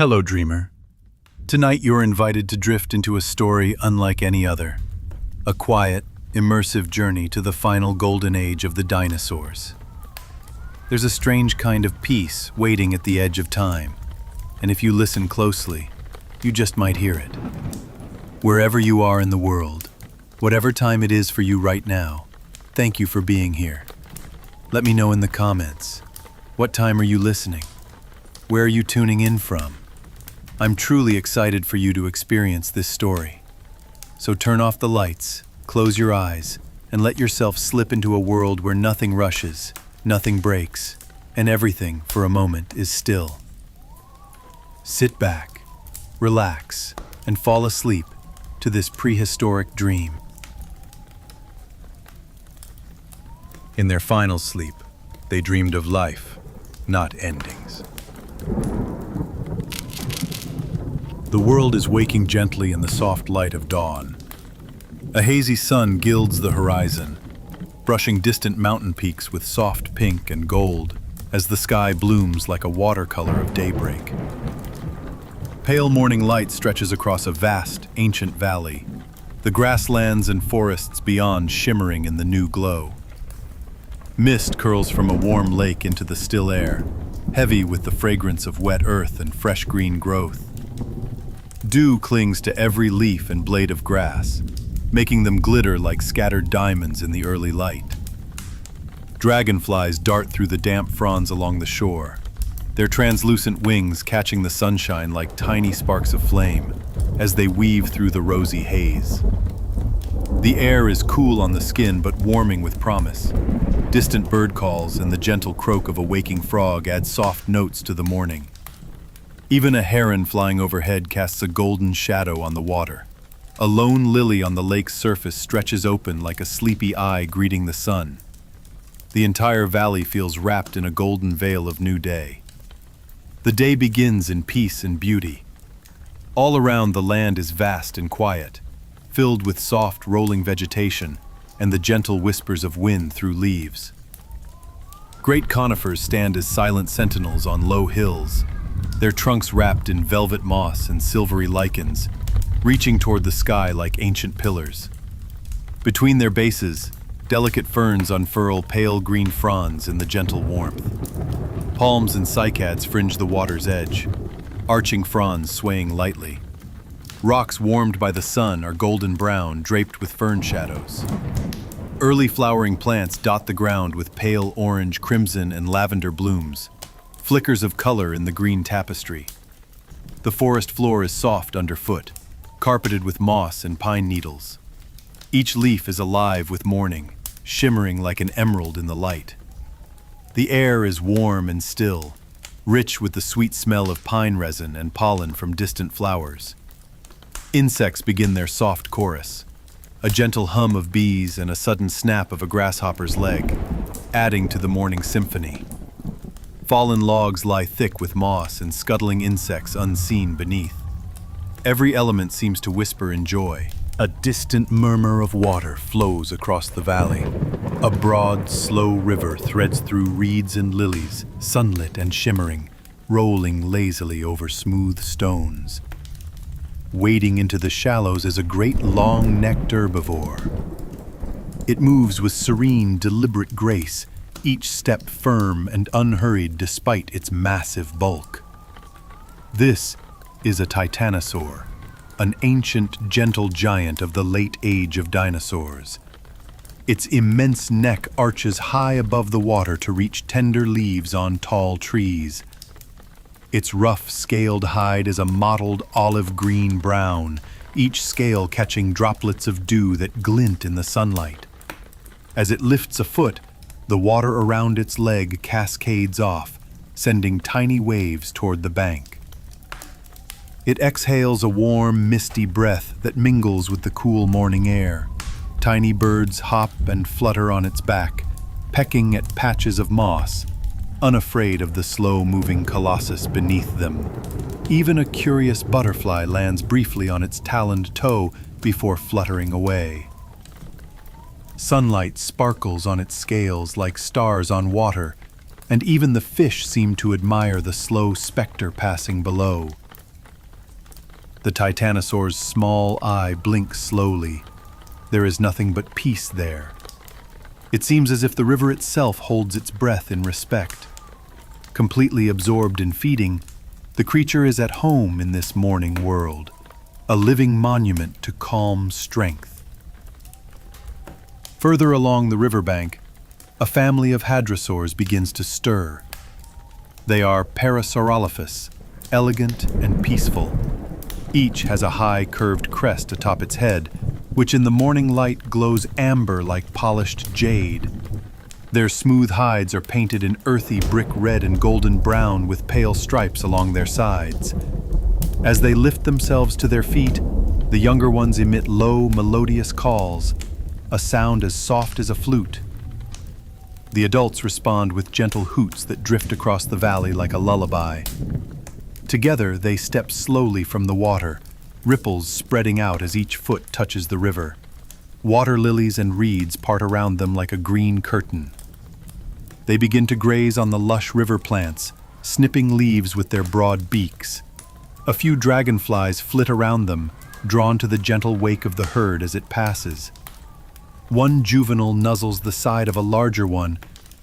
Hello, dreamer. Tonight you're invited to drift into a story unlike any other. A quiet, immersive journey to the final golden age of the dinosaurs. There's a strange kind of peace waiting at the edge of time, and if you listen closely, you just might hear it. Wherever you are in the world, whatever time it is for you right now, thank you for being here. Let me know in the comments. What time are you listening? Where are you tuning in from? I'm truly excited for you to experience this story. So turn off the lights, close your eyes, and let yourself slip into a world where nothing rushes, nothing breaks, and everything, for a moment, is still. Sit back, relax, and fall asleep to this prehistoric dream. In their final sleep, they dreamed of life, not endings. The world is waking gently in the soft light of dawn. A hazy sun gilds the horizon, brushing distant mountain peaks with soft pink and gold as the sky blooms like a watercolor of daybreak. Pale morning light stretches across a vast, ancient valley, the grasslands and forests beyond shimmering in the new glow. Mist curls from a warm lake into the still air, heavy with the fragrance of wet earth and fresh green growth. Dew clings to every leaf and blade of grass, making them glitter like scattered diamonds in the early light. Dragonflies dart through the damp fronds along the shore, their translucent wings catching the sunshine like tiny sparks of flame as they weave through the rosy haze. The air is cool on the skin but warming with promise. Distant bird calls and the gentle croak of a waking frog add soft notes to the morning. Even a heron flying overhead casts a golden shadow on the water. A lone lily on the lake's surface stretches open like a sleepy eye greeting the sun. The entire valley feels wrapped in a golden veil of new day. The day begins in peace and beauty. All around the land is vast and quiet, filled with soft rolling vegetation and the gentle whispers of wind through leaves. Great conifers stand as silent sentinels on low hills, their trunks wrapped in velvet moss and silvery lichens, reaching toward the sky like ancient pillars. Between their bases, delicate ferns unfurl pale green fronds in the gentle warmth. Palms and cycads fringe the water's edge, arching fronds swaying lightly. Rocks warmed by the sun are golden brown, draped with fern shadows. Early flowering plants dot the ground with pale orange, crimson, and lavender blooms, flickers of color in the green tapestry. The forest floor is soft underfoot, carpeted with moss and pine needles. Each leaf is alive with morning, shimmering like an emerald in the light. The air is warm and still, rich with the sweet smell of pine resin and pollen from distant flowers. Insects begin their soft chorus, a gentle hum of bees and a sudden snap of a grasshopper's leg, adding to the morning symphony. Fallen logs lie thick with moss and scuttling insects unseen beneath. Every element seems to whisper in joy. A distant murmur of water flows across the valley. A broad, slow river threads through reeds and lilies, sunlit and shimmering, rolling lazily over smooth stones. Wading into the shallows is a great long-necked herbivore. It moves with serene, deliberate grace, each step firm and unhurried despite its massive bulk. This is a titanosaur, an ancient, gentle giant of the late age of dinosaurs. Its immense neck arches high above the water to reach tender leaves on tall trees. Its rough, scaled hide is a mottled olive green-brown, each scale catching droplets of dew that glint in the sunlight. As it lifts a foot, the water around its leg cascades off, sending tiny waves toward the bank. It exhales a warm, misty breath that mingles with the cool morning air. Tiny birds hop and flutter on its back, pecking at patches of moss, unafraid of the slow-moving colossus beneath them. Even a curious butterfly lands briefly on its taloned toe before fluttering away. Sunlight sparkles on its scales like stars on water, and even the fish seem to admire the slow specter passing below, The titanosaur's small eye blinks slowly. There is nothing but peace there. It seems as if the river itself holds its breath in respect. Completely absorbed in feeding, the creature is at home in this morning world, a living monument to calm strength. Further along the riverbank, a family of hadrosaurs begins to stir. They are Parasaurolophus, elegant and peaceful. Each has a high, curved crest atop its head, which in the morning light glows amber like polished jade. Their smooth hides are painted in earthy brick red and golden brown with pale stripes along their sides. As they lift themselves to their feet, the younger ones emit low, melodious calls, a sound as soft as a flute. The adults respond with gentle hoots that drift across the valley like a lullaby. Together, they step slowly from the water, ripples spreading out as each foot touches the river. Water lilies and reeds part around them like a green curtain. They begin to graze on the lush river plants, snipping leaves with their broad beaks. A few dragonflies flit around them, drawn to the gentle wake of the herd as it passes. One juvenile nuzzles the side of a larger one,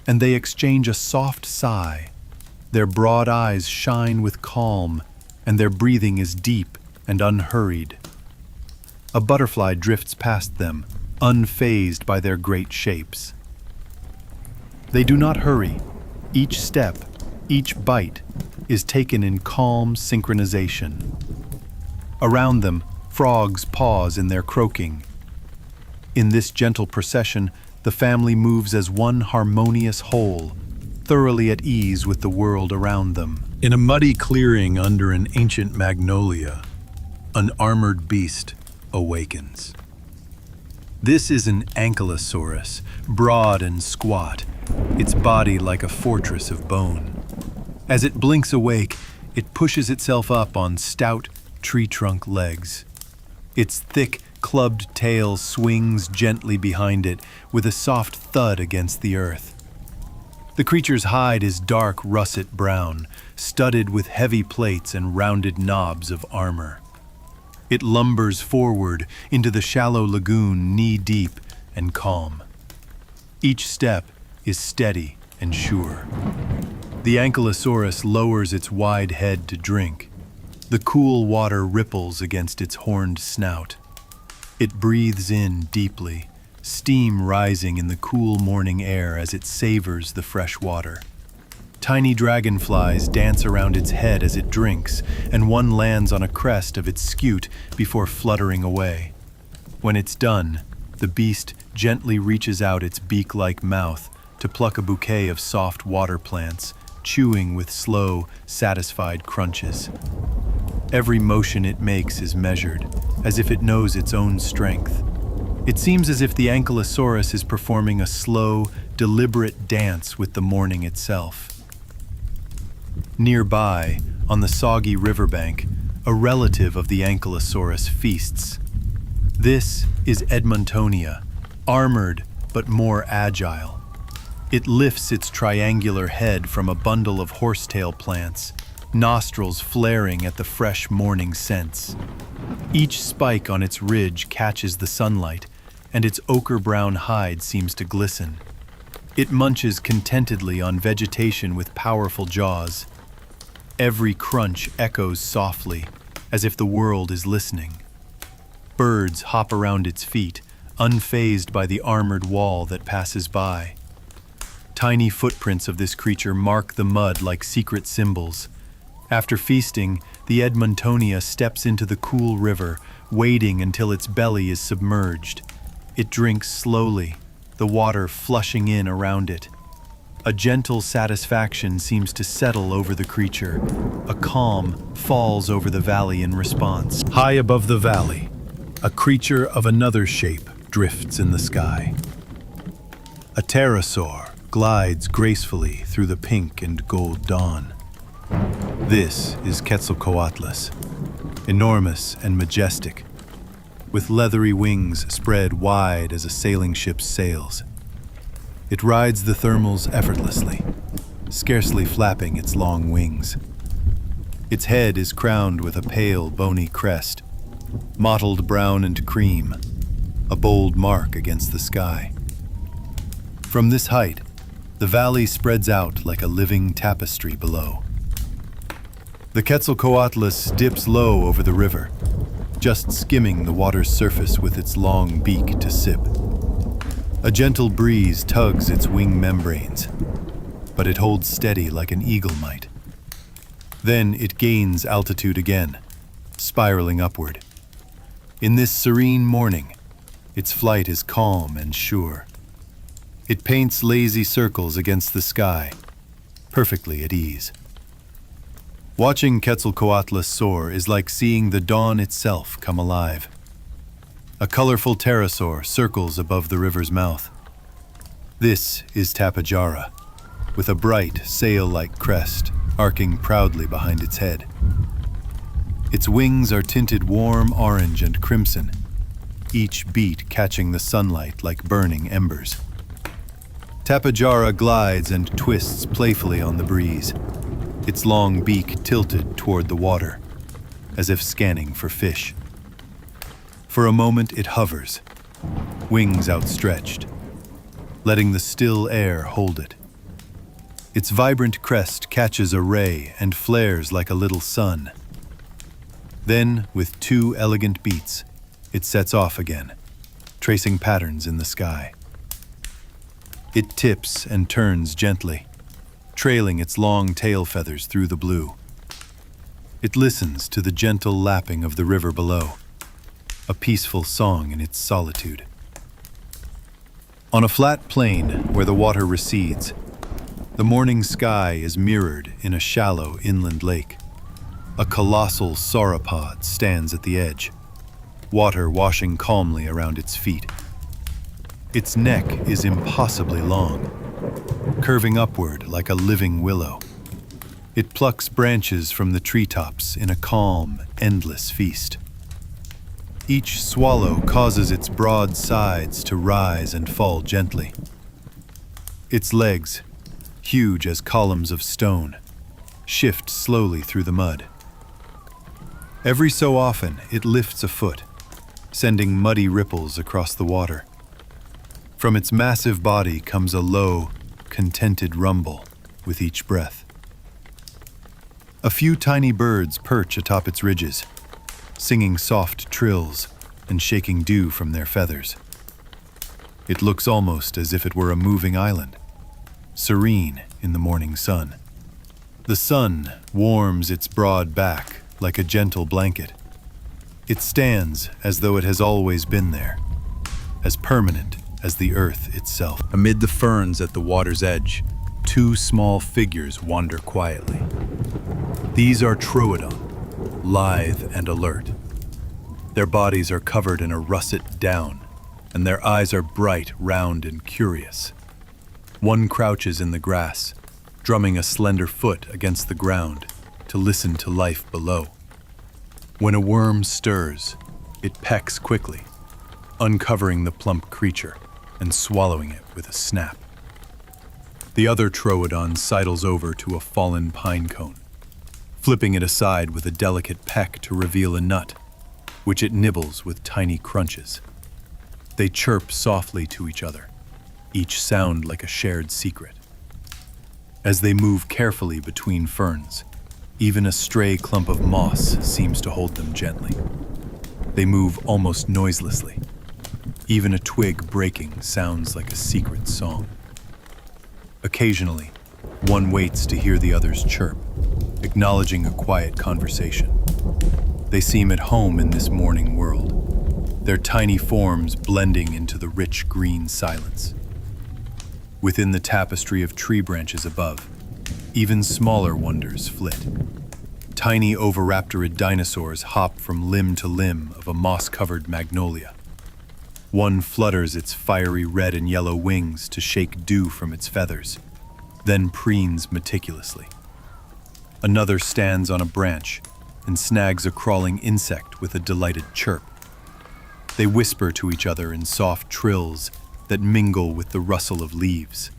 and they exchange a soft sigh. Their broad eyes shine with calm, and their breathing is deep and unhurried. A butterfly drifts past them, unfazed by their great shapes. They do not hurry. Each step, each bite, is taken in calm synchronization. Around them, frogs pause in their croaking. In this gentle procession, the family moves as one harmonious whole, thoroughly at ease with the world around them. In a muddy clearing under an ancient magnolia, an armored beast awakens. This is an ankylosaurus, broad and squat, its body like a fortress of bone. As it blinks awake, it pushes itself up on stout tree trunk legs. Its thick, clubbed tail swings gently behind it with a soft thud against the earth. The creature's hide is dark russet brown, studded with heavy plates and rounded knobs of armor. It lumbers forward into the shallow lagoon knee-deep and calm. Each step is steady and sure. The ankylosaurus lowers its wide head to drink. The cool water ripples against its horned snout. It breathes in deeply, steam rising in the cool morning air as it savors the fresh water. Tiny dragonflies dance around its head as it drinks, and one lands on a crest of its scute before fluttering away. When it's done, the beast gently reaches out its beak-like mouth to pluck a bouquet of soft water plants, chewing with slow, satisfied crunches. Every motion it makes is measured, as if it knows its own strength. It seems as if the ankylosaurus is performing a slow, deliberate dance with the morning itself. Nearby, on the soggy riverbank, a relative of the ankylosaurus feasts. This is Edmontonia, armored but more agile. It lifts its triangular head from a bundle of horsetail plants, nostrils flaring at the fresh morning scents. Each spike on its ridge catches the sunlight, and its ochre-brown hide seems to glisten. It munches contentedly on vegetation with powerful jaws. Every crunch echoes softly, as if the world is listening. Birds hop around its feet, unfazed by the armored wall that passes by. Tiny footprints of this creature mark the mud like secret symbols. After feasting, the Edmontonia steps into the cool river, wading until its belly is submerged. It drinks slowly, the water flushing in around it. A gentle satisfaction seems to settle over the creature. A calm falls over the valley in response. High above the valley, a creature of another shape drifts in the sky. A pterosaur glides gracefully through the pink and gold dawn. This is Quetzalcoatlus, enormous and majestic, with leathery wings spread wide as a sailing ship's sails. It rides the thermals effortlessly, scarcely flapping its long wings. Its head is crowned with a pale, bony crest, mottled brown and cream, a bold mark against the sky. From this height, the valley spreads out like a living tapestry below. The Quetzalcoatlus dips low over the river, just skimming the water's surface with its long beak to sip. A gentle breeze tugs its wing membranes, but it holds steady like an eagle might. Then it gains altitude again, spiraling upward. In this serene morning, its flight is calm and sure. It paints lazy circles against the sky, perfectly at ease. Watching Quetzalcoatlus soar is like seeing the dawn itself come alive. A colorful pterosaur circles above the river's mouth. This is Tapejara, with a bright, sail-like crest arcing proudly behind its head. Its wings are tinted warm orange and crimson, each beat catching the sunlight like burning embers. Tapejara glides and twists playfully on the breeze, its long beak tilted toward the water, as if scanning for fish. For a moment it hovers, wings outstretched, letting the still air hold it. Its vibrant crest catches a ray and flares like a little sun. Then, with two elegant beats, it sets off again, tracing patterns in the sky. It tips and turns gently, trailing its long tail feathers through the blue. It listens to the gentle lapping of the river below, a peaceful song in its solitude. On a flat plain where the water recedes, the morning sky is mirrored in a shallow inland lake. A colossal sauropod stands at the edge, water washing calmly around its feet. Its neck is impossibly long, curving upward like a living willow. It plucks branches from the treetops in a calm, endless feast. Each swallow causes its broad sides to rise and fall gently. Its legs, huge as columns of stone, shift slowly through the mud. Every so often, it lifts a foot, sending muddy ripples across the water. From its massive body comes a low, contented rumble with each breath. A few tiny birds perch atop its ridges, singing soft trills and shaking dew from their feathers. It looks almost as if it were a moving island, serene in the morning sun. The sun warms its broad back like a gentle blanket. It stands as though it has always been there, as permanent as the earth itself. Amid the ferns at the water's edge, two small figures wander quietly. These are Troodon, lithe and alert. Their bodies are covered in a russet down, and their eyes are bright, round, and curious. One crouches in the grass, drumming a slender foot against the ground to listen to life below. When a worm stirs, it pecks quickly, uncovering the plump creature and swallowing it with a snap. The other Troodon sidles over to a fallen pine cone, flipping it aside with a delicate peck to reveal a nut, which it nibbles with tiny crunches. They chirp softly to each other, each sound like a shared secret. As they move carefully between ferns, even a stray clump of moss seems to hold them gently. They move almost noiselessly. Even a twig breaking sounds like a secret song. Occasionally, one waits to hear the others chirp, acknowledging a quiet conversation. They seem at home in this morning world, their tiny forms blending into the rich green silence. Within the tapestry of tree branches above, even smaller wonders flit. Tiny oviraptorid dinosaurs hop from limb to limb of a moss-covered magnolia. One flutters its fiery red and yellow wings to shake dew from its feathers, then preens meticulously. Another stands on a branch and snags a crawling insect with a delighted chirp. They whisper to each other in soft trills that mingle with the rustle of leaves.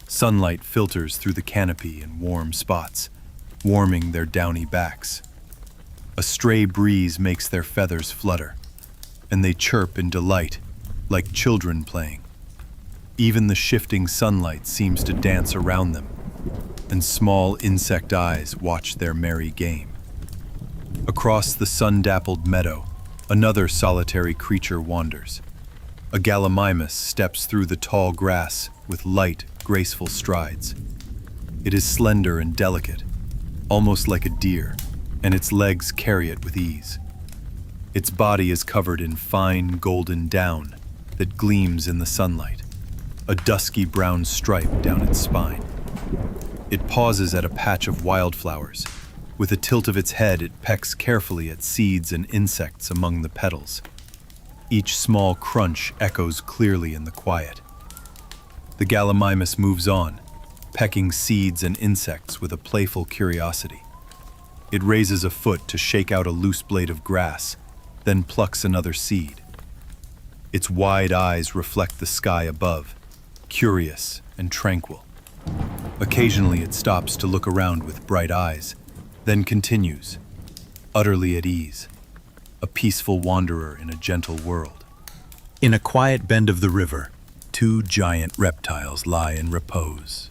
Sunlight filters through the canopy in warm spots, warming their downy backs. A stray breeze makes their feathers flutter, and they chirp in delight, like children playing. Even the shifting sunlight seems to dance around them, and small insect eyes watch their merry game. Across the sun-dappled meadow, another solitary creature wanders. A gallimimus steps through the tall grass with light, graceful strides. It is slender and delicate, almost like a deer, and its legs carry it with ease. Its body is covered in fine golden down that gleams in the sunlight, a dusky brown stripe down its spine. It pauses at a patch of wildflowers. With a tilt of its head, it pecks carefully at seeds and insects among the petals. Each small crunch echoes clearly in the quiet. The gallimimus moves on, pecking seeds and insects with a playful curiosity. It raises a foot to shake out a loose blade of grass, then plucks another seed. Its wide eyes reflect the sky above, curious and tranquil. Occasionally it stops to look around with bright eyes, then continues, utterly at ease, a peaceful wanderer in a gentle world. In a quiet bend of the river, two giant reptiles lie in repose.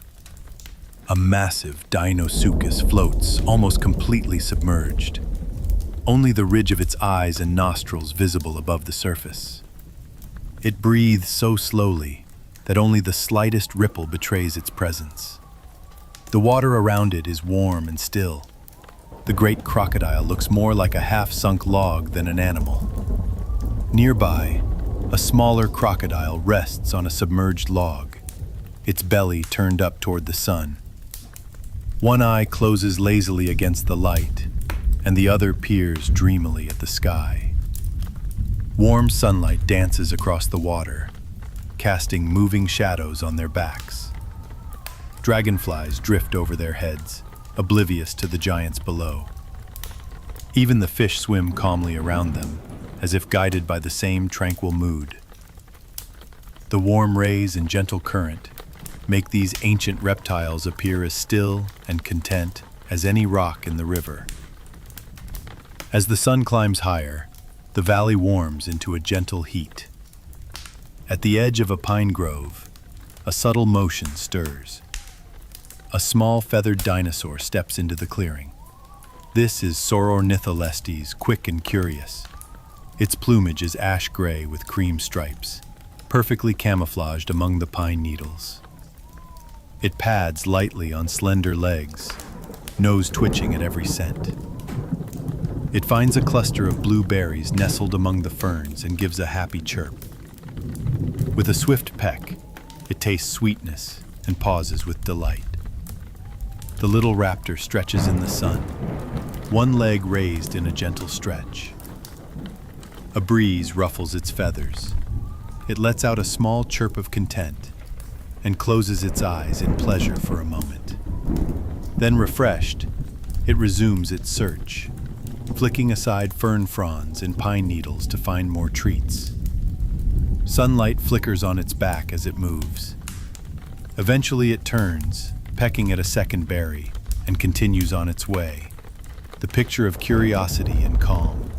A massive Dinosaur floats, almost completely submerged, only the ridge of its eyes and nostrils visible above the surface. It breathes so slowly that only the slightest ripple betrays its presence. The water around it is warm and still. The great crocodile looks more like a half-sunk log than an animal. Nearby, a smaller crocodile rests on a submerged log, its belly turned up toward the sun. One eye closes lazily against the light, and the other peers dreamily at the sky. Warm sunlight dances across the water, casting moving shadows on their backs. Dragonflies drift over their heads, oblivious to the giants below. Even the fish swim calmly around them, as if guided by the same tranquil mood. The warm rays and gentle current make these ancient reptiles appear as still and content as any rock in the river. As the sun climbs higher, the valley warms into a gentle heat. At the edge of a pine grove, a subtle motion stirs. A small feathered dinosaur steps into the clearing. This is Saurornitholestes, quick and curious. Its plumage is ash gray with cream stripes, perfectly camouflaged among the pine needles. It pads lightly on slender legs, nose twitching at every scent. It finds a cluster of blue berries nestled among the ferns and gives a happy chirp. With a swift peck, it tastes sweetness and pauses with delight. The little raptor stretches in the sun, one leg raised in a gentle stretch. A breeze ruffles its feathers. It lets out a small chirp of content and closes its eyes in pleasure for a moment. Then refreshed, it resumes its search, flicking aside fern fronds and pine needles to find more treats. Sunlight flickers on its back as it moves. Eventually it turns, pecking at a second berry, and continues on its way, the picture of curiosity and calm.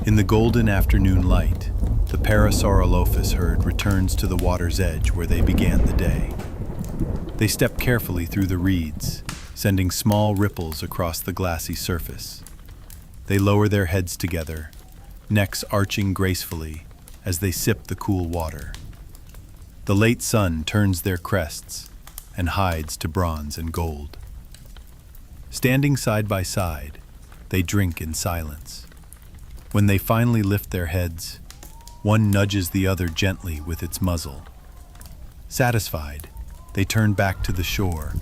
In the golden afternoon light, the Parasaurolophus herd returns to the water's edge where they began the day. They step carefully through the reeds, sending small ripples across the glassy surface. They lower their heads together, necks arching gracefully as they sip the cool water. The late sun turns their crests and hides to bronze and gold. Standing side by side, they drink in silence. When they finally lift their heads, one nudges the other gently with its muzzle. Satisfied, they turn back to the shore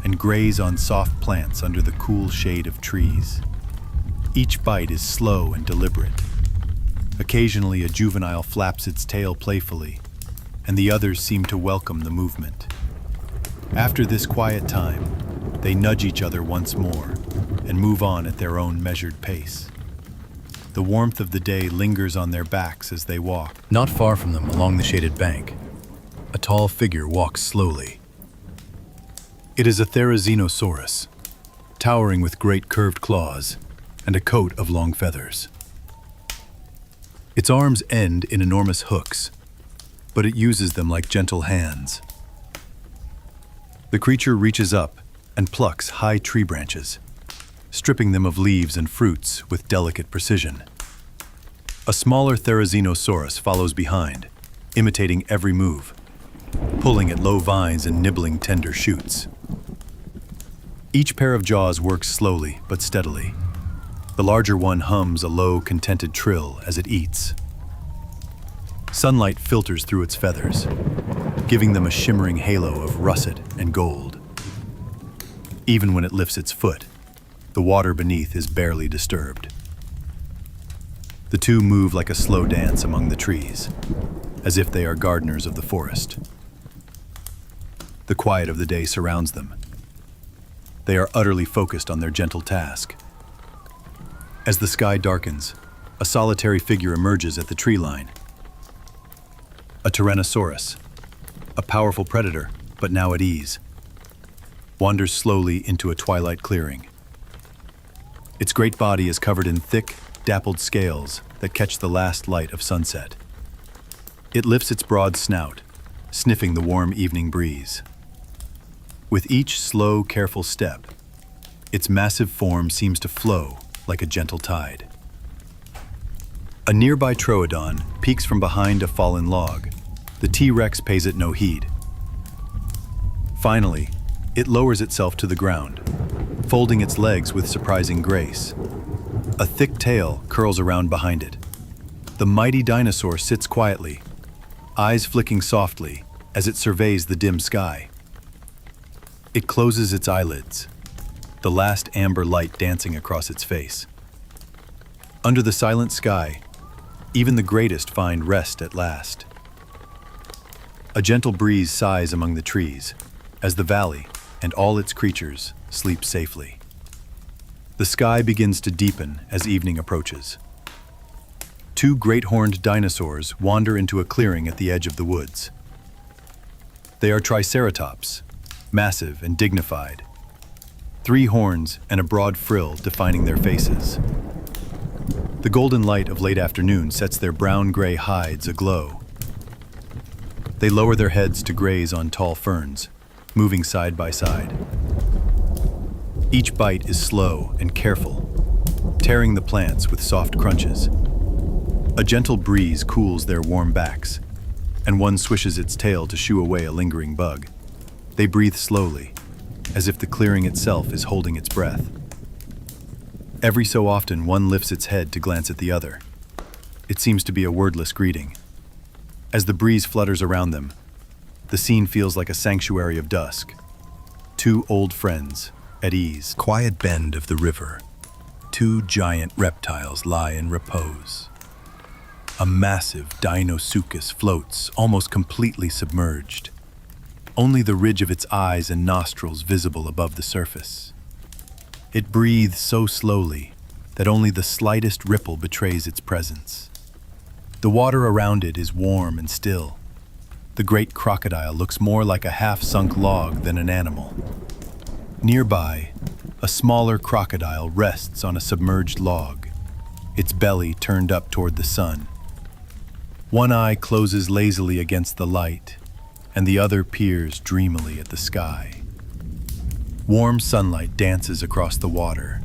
and graze on soft plants under the cool shade of trees. Each bite is slow and deliberate. Occasionally, a juvenile flaps its tail playfully, and the others seem to welcome the movement. After this quiet time, they nudge each other once more and move on at their own measured pace. The warmth of the day lingers on their backs as they walk. Not far from them, along the shaded bank, a tall figure walks slowly. It is a Therizinosaurus, towering with great curved claws and a coat of long feathers. Its arms end in enormous hooks, but it uses them like gentle hands. The creature reaches up and plucks high tree branches, stripping them of leaves and fruits with delicate precision. A smaller Therizinosaurus follows behind, imitating every move, pulling at low vines and nibbling tender shoots. Each pair of jaws works slowly but steadily. The larger one hums a low, contented trill as it eats. Sunlight filters through its feathers, giving them a shimmering halo of russet and gold. Even when it lifts its foot, the water beneath is barely disturbed. The two move like a slow dance among the trees, as if they are gardeners of the forest. The quiet of the day surrounds them. They are utterly focused on their gentle task. As the sky darkens, a solitary figure emerges at the tree line. A Tyrannosaurus, a powerful predator, but now at ease, wanders slowly into a twilight clearing. Its great body is covered in thick, dappled scales that catch the last light of sunset. It lifts its broad snout, sniffing the warm evening breeze. With each slow, careful step, its massive form seems to flow like a gentle tide. A nearby troodon peeks from behind a fallen log. The T-Rex pays it no heed. Finally, it lowers itself to the ground, folding its legs with surprising grace. A thick tail curls around behind it. The mighty dinosaur sits quietly, eyes flicking softly as it surveys the dim sky. It closes its eyelids, the last amber light dancing across its face. Under the silent sky, even the greatest find rest at last. A gentle breeze sighs among the trees as the valley and all its creatures sleep safely. The sky begins to deepen as evening approaches. Two great-horned dinosaurs wander into a clearing at the edge of the woods. They are Triceratops, massive and dignified, 3 horns and a broad frill defining their faces. The golden light of late afternoon sets their brown-gray hides aglow. They lower their heads to graze on tall ferns, moving side by side. Each bite is slow and careful, tearing the plants with soft crunches. A gentle breeze cools their warm backs, and one swishes its tail to shoo away a lingering bug. They breathe slowly, as if the clearing itself is holding its breath. Every so often, one lifts its head to glance at the other. It seems to be a wordless greeting. As the breeze flutters around them, the scene feels like a sanctuary of dusk. 2 old friends, at ease. Quiet bend of the river. 2 giant reptiles lie in repose. A massive Dinosuchus floats, almost completely submerged. Only the ridge of its eyes and nostrils visible above the surface. It breathes so slowly that only the slightest ripple betrays its presence. The water around it is warm and still. The great crocodile looks more like a half-sunk log than an animal. Nearby, a smaller crocodile rests on a submerged log, its belly turned up toward the sun. One eye closes lazily against the light, and the other peers dreamily at the sky. Warm sunlight dances across the water,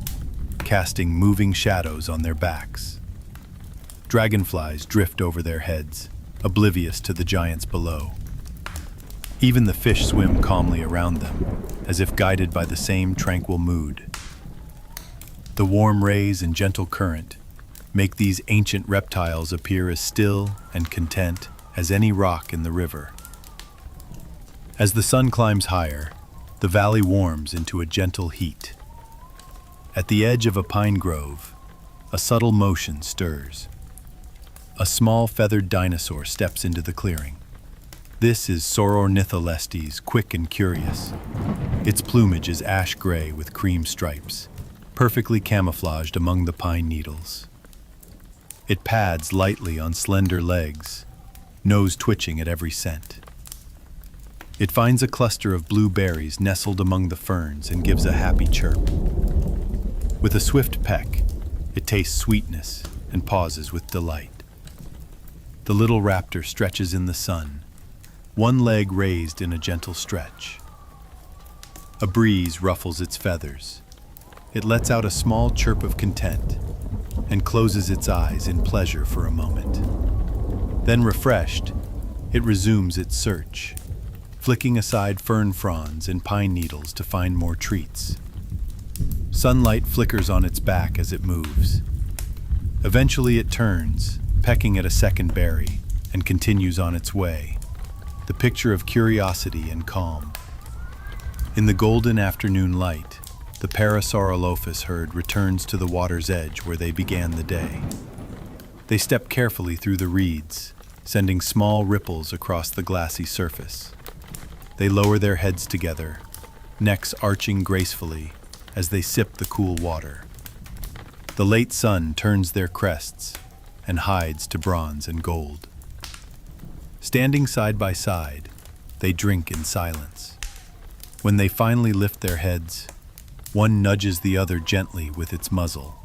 casting moving shadows on their backs. Dragonflies drift over their heads, oblivious to the giants below. Even the fish swim calmly around them, as if guided by the same tranquil mood. The warm rays and gentle current make these ancient reptiles appear as still and content as any rock in the river. As the sun climbs higher, the valley warms into a gentle heat. At the edge of a pine grove, a subtle motion stirs. A small feathered dinosaur steps into the clearing. This is Saurornitholestes, quick and curious. Its plumage is ash gray with cream stripes, perfectly camouflaged among the pine needles. It pads lightly on slender legs, nose twitching at every scent. It finds a cluster of blueberries nestled among the ferns and gives a happy chirp. With a swift peck, it tastes sweetness and pauses with delight. The little raptor stretches in the sun, one leg raised in a gentle stretch. A breeze ruffles its feathers. It lets out a small chirp of content and closes its eyes in pleasure for a moment. Then, refreshed, it resumes its search, flicking aside fern fronds and pine needles to find more treats. Sunlight flickers on its back as it moves. Eventually it turns, pecking at a second berry, and continues on its way, the picture of curiosity and calm. In the golden afternoon light, the Parasaurolophus herd returns to the water's edge where they began the day. They step carefully through the reeds, sending small ripples across the glassy surface. They lower their heads together, necks arching gracefully as they sip the cool water. The late sun turns their crests and hides to bronze and gold. Standing side by side, they drink in silence. When they finally lift their heads, one nudges the other gently with its muzzle.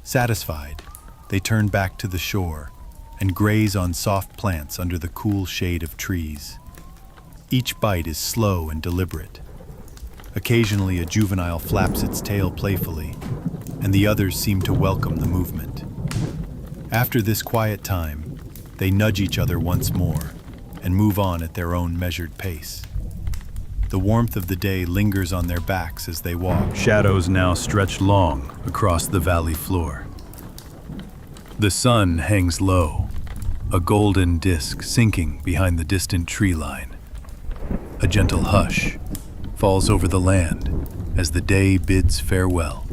Satisfied, they turn back to the shore and graze on soft plants under the cool shade of trees. Each bite is slow and deliberate. Occasionally, a juvenile flaps its tail playfully, and the others seem to welcome the movement. After this quiet time, they nudge each other once more and move on at their own measured pace. The warmth of the day lingers on their backs as they walk. Shadows now stretch long across the valley floor. The sun hangs low, a golden disk sinking behind the distant tree line. A gentle hush falls over the land as the day bids farewell.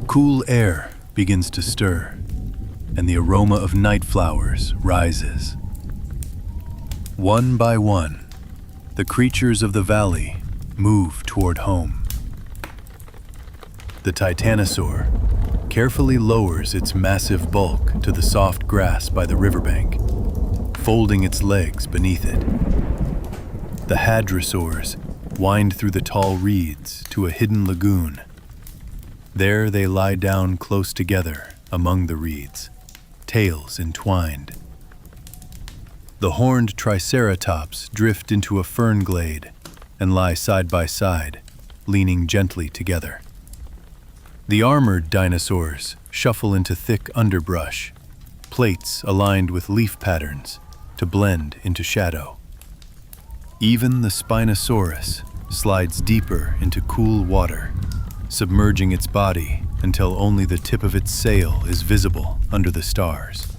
Cool air begins to stir, and the aroma of night flowers rises. One by one, the creatures of the valley move toward home. The Titanosaur carefully lowers its massive bulk to the soft grass by the riverbank, folding its legs beneath it. The Hadrosaurs wind through the tall reeds to a hidden lagoon. There they lie down close together among the reeds, tails entwined. The horned Triceratops drift into a fern glade and lie side by side, leaning gently together. The armored dinosaurs shuffle into thick underbrush, plates aligned with leaf patterns to blend into shadow. Even the Spinosaurus slides deeper into cool water, submerging its body until only the tip of its sail is visible under the stars.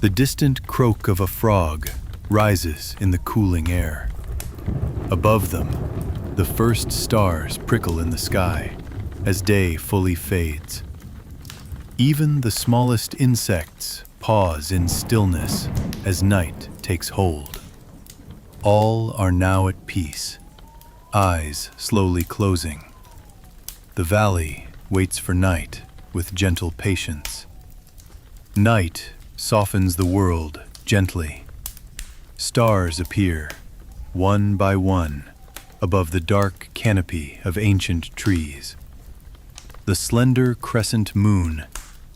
The distant croak of a frog rises in the cooling air. Above them, the first stars prickle in the sky as day fully fades. Even the smallest insects pause in stillness as night takes hold. All are now at peace, eyes slowly closing. The valley waits for night with gentle patience. Night softens the world gently. Stars appear, one by one, above the dark canopy of ancient trees. The slender crescent moon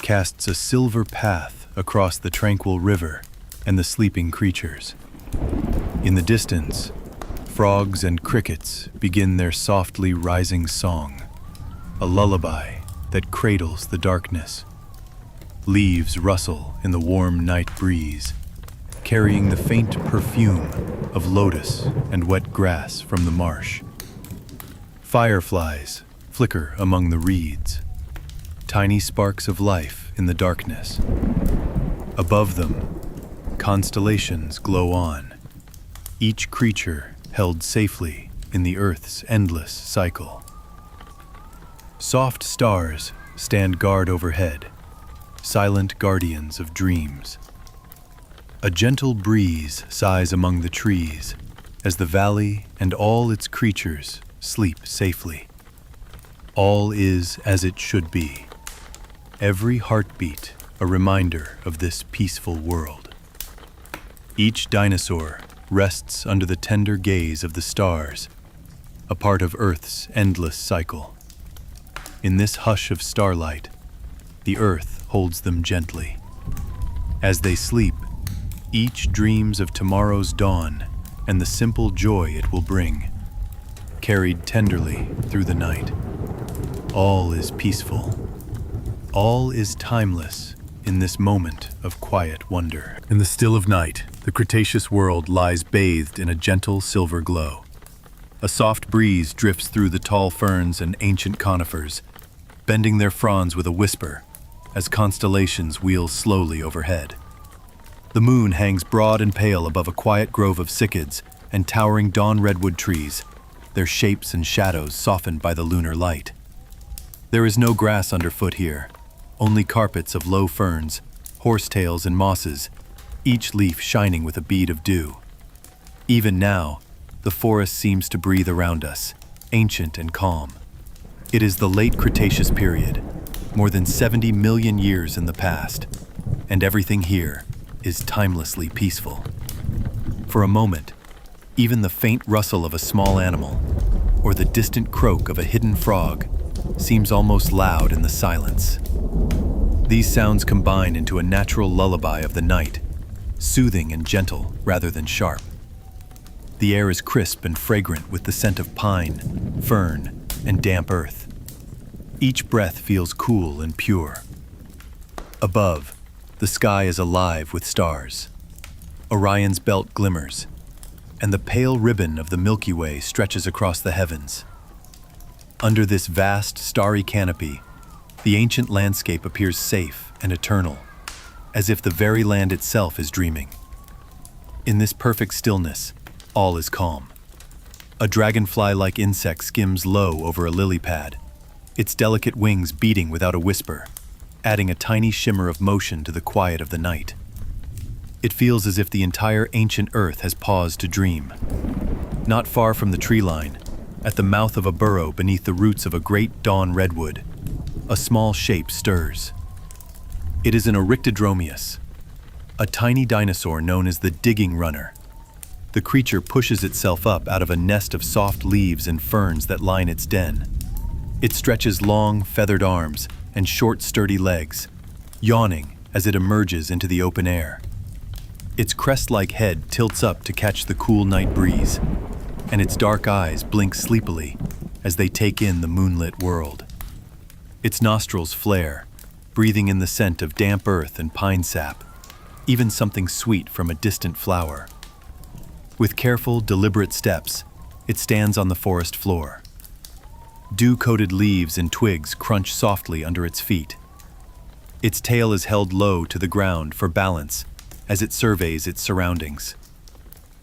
casts a silver path across the tranquil river and the sleeping creatures. In the distance, frogs and crickets begin their softly rising song, a lullaby that cradles the darkness. Leaves rustle in the warm night breeze, carrying the faint perfume of lotus and wet grass from the marsh. Fireflies flicker among the reeds, tiny sparks of life in the darkness. Above them, constellations glow on, each creature held safely in the Earth's endless cycle. Soft stars stand guard overhead, silent guardians of dreams. A gentle breeze sighs among the trees as the valley and all its creatures sleep safely. All is as it should be. Every heartbeat a reminder of this peaceful world. Each dinosaur rests under the tender gaze of the stars, a part of Earth's endless cycle. In this hush of starlight, the Earth holds them gently. As they sleep, each dreams of tomorrow's dawn and the simple joy it will bring, carried tenderly through the night. All is peaceful. All is timeless in this moment of quiet wonder. In the still of night, the Cretaceous world lies bathed in a gentle silver glow. A soft breeze drifts through the tall ferns and ancient conifers, bending their fronds with a whisper as constellations wheel slowly overhead. The moon hangs broad and pale above a quiet grove of cycads and towering dawn redwood trees, their shapes and shadows softened by the lunar light. There is no grass underfoot here, only carpets of low ferns, horsetails and mosses, each leaf shining with a bead of dew. Even now, the forest seems to breathe around us, ancient and calm. It is the late Cretaceous period, more than 70 million years in the past, and everything here is timelessly peaceful. For a moment, even the faint rustle of a small animal, or the distant croak of a hidden frog, seems almost loud in the silence. These sounds combine into a natural lullaby of the night, soothing and gentle rather than sharp. The air is crisp and fragrant with the scent of pine, fern, and damp earth. Each breath feels cool and pure. Above, the sky is alive with stars. Orion's belt glimmers, and the pale ribbon of the Milky Way stretches across the heavens. Under this vast, starry canopy, the ancient landscape appears safe and eternal, as if the very land itself is dreaming. In this perfect stillness, all is calm. A dragonfly-like insect skims low over a lily pad, its delicate wings beating without a whisper, adding a tiny shimmer of motion to the quiet of the night. It feels as if the entire ancient Earth has paused to dream. Not far from the tree line, at the mouth of a burrow beneath the roots of a great dawn redwood, a small shape stirs. It is an Oryctodromeus, a tiny dinosaur known as the digging runner. The creature pushes itself up out of a nest of soft leaves and ferns that line its den. It stretches long, feathered arms and short, sturdy legs, yawning as it emerges into the open air. Its crest-like head tilts up to catch the cool night breeze, and its dark eyes blink sleepily as they take in the moonlit world. Its nostrils flare, breathing in the scent of damp earth and pine sap, even something sweet from a distant flower. With careful, deliberate steps, it stands on the forest floor. Dew-coated leaves and twigs crunch softly under its feet. Its tail is held low to the ground for balance as it surveys its surroundings.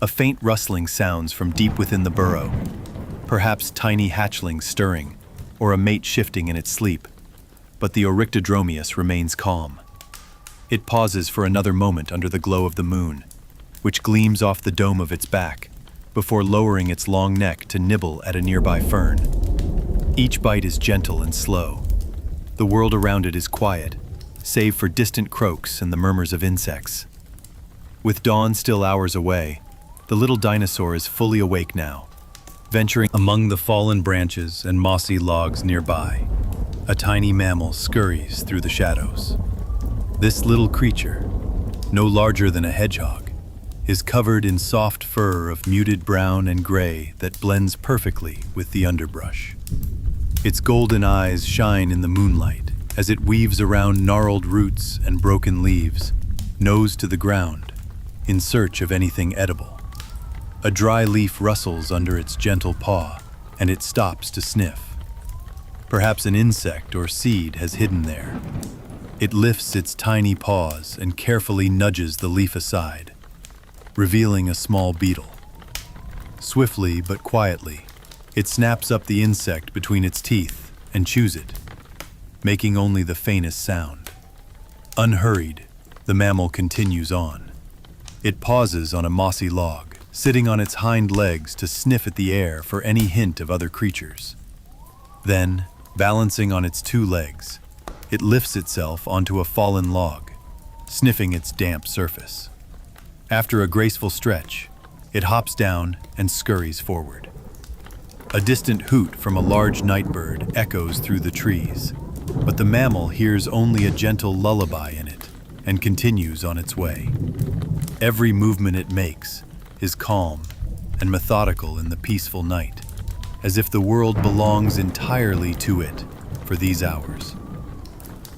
A faint rustling sounds from deep within the burrow, perhaps tiny hatchlings stirring, or a mate shifting in its sleep, but the Oryctodromeus remains calm. It pauses for another moment under the glow of the moon, which gleams off the dome of its back, before lowering its long neck to nibble at a nearby fern. Each bite is gentle and slow. The world around it is quiet, save for distant croaks and the murmurs of insects. With dawn still hours away, the little dinosaur is fully awake now, venturing among the fallen branches and mossy logs nearby. A tiny mammal scurries through the shadows. This little creature, no larger than a hedgehog, is covered in soft fur of muted brown and gray that blends perfectly with the underbrush. Its golden eyes shine in the moonlight as it weaves around gnarled roots and broken leaves, nose to the ground, in search of anything edible. A dry leaf rustles under its gentle paw, and it stops to sniff. Perhaps an insect or seed has hidden there. It lifts its tiny paws and carefully nudges the leaf aside, revealing a small beetle. Swiftly but quietly, it snaps up the insect between its teeth and chews it, making only the faintest sound. Unhurried, the mammal continues on. It pauses on a mossy log, sitting on its hind legs to sniff at the air for any hint of other creatures. Then, balancing on its two legs, it lifts itself onto a fallen log, sniffing its damp surface. After a graceful stretch, It hops down and scurries forward. A distant hoot from a large nightbird echoes through the trees, but the mammal hears only a gentle lullaby in it and continues on its way. Every movement it makes is calm and methodical in the peaceful night, as if the world belongs entirely to it for these hours.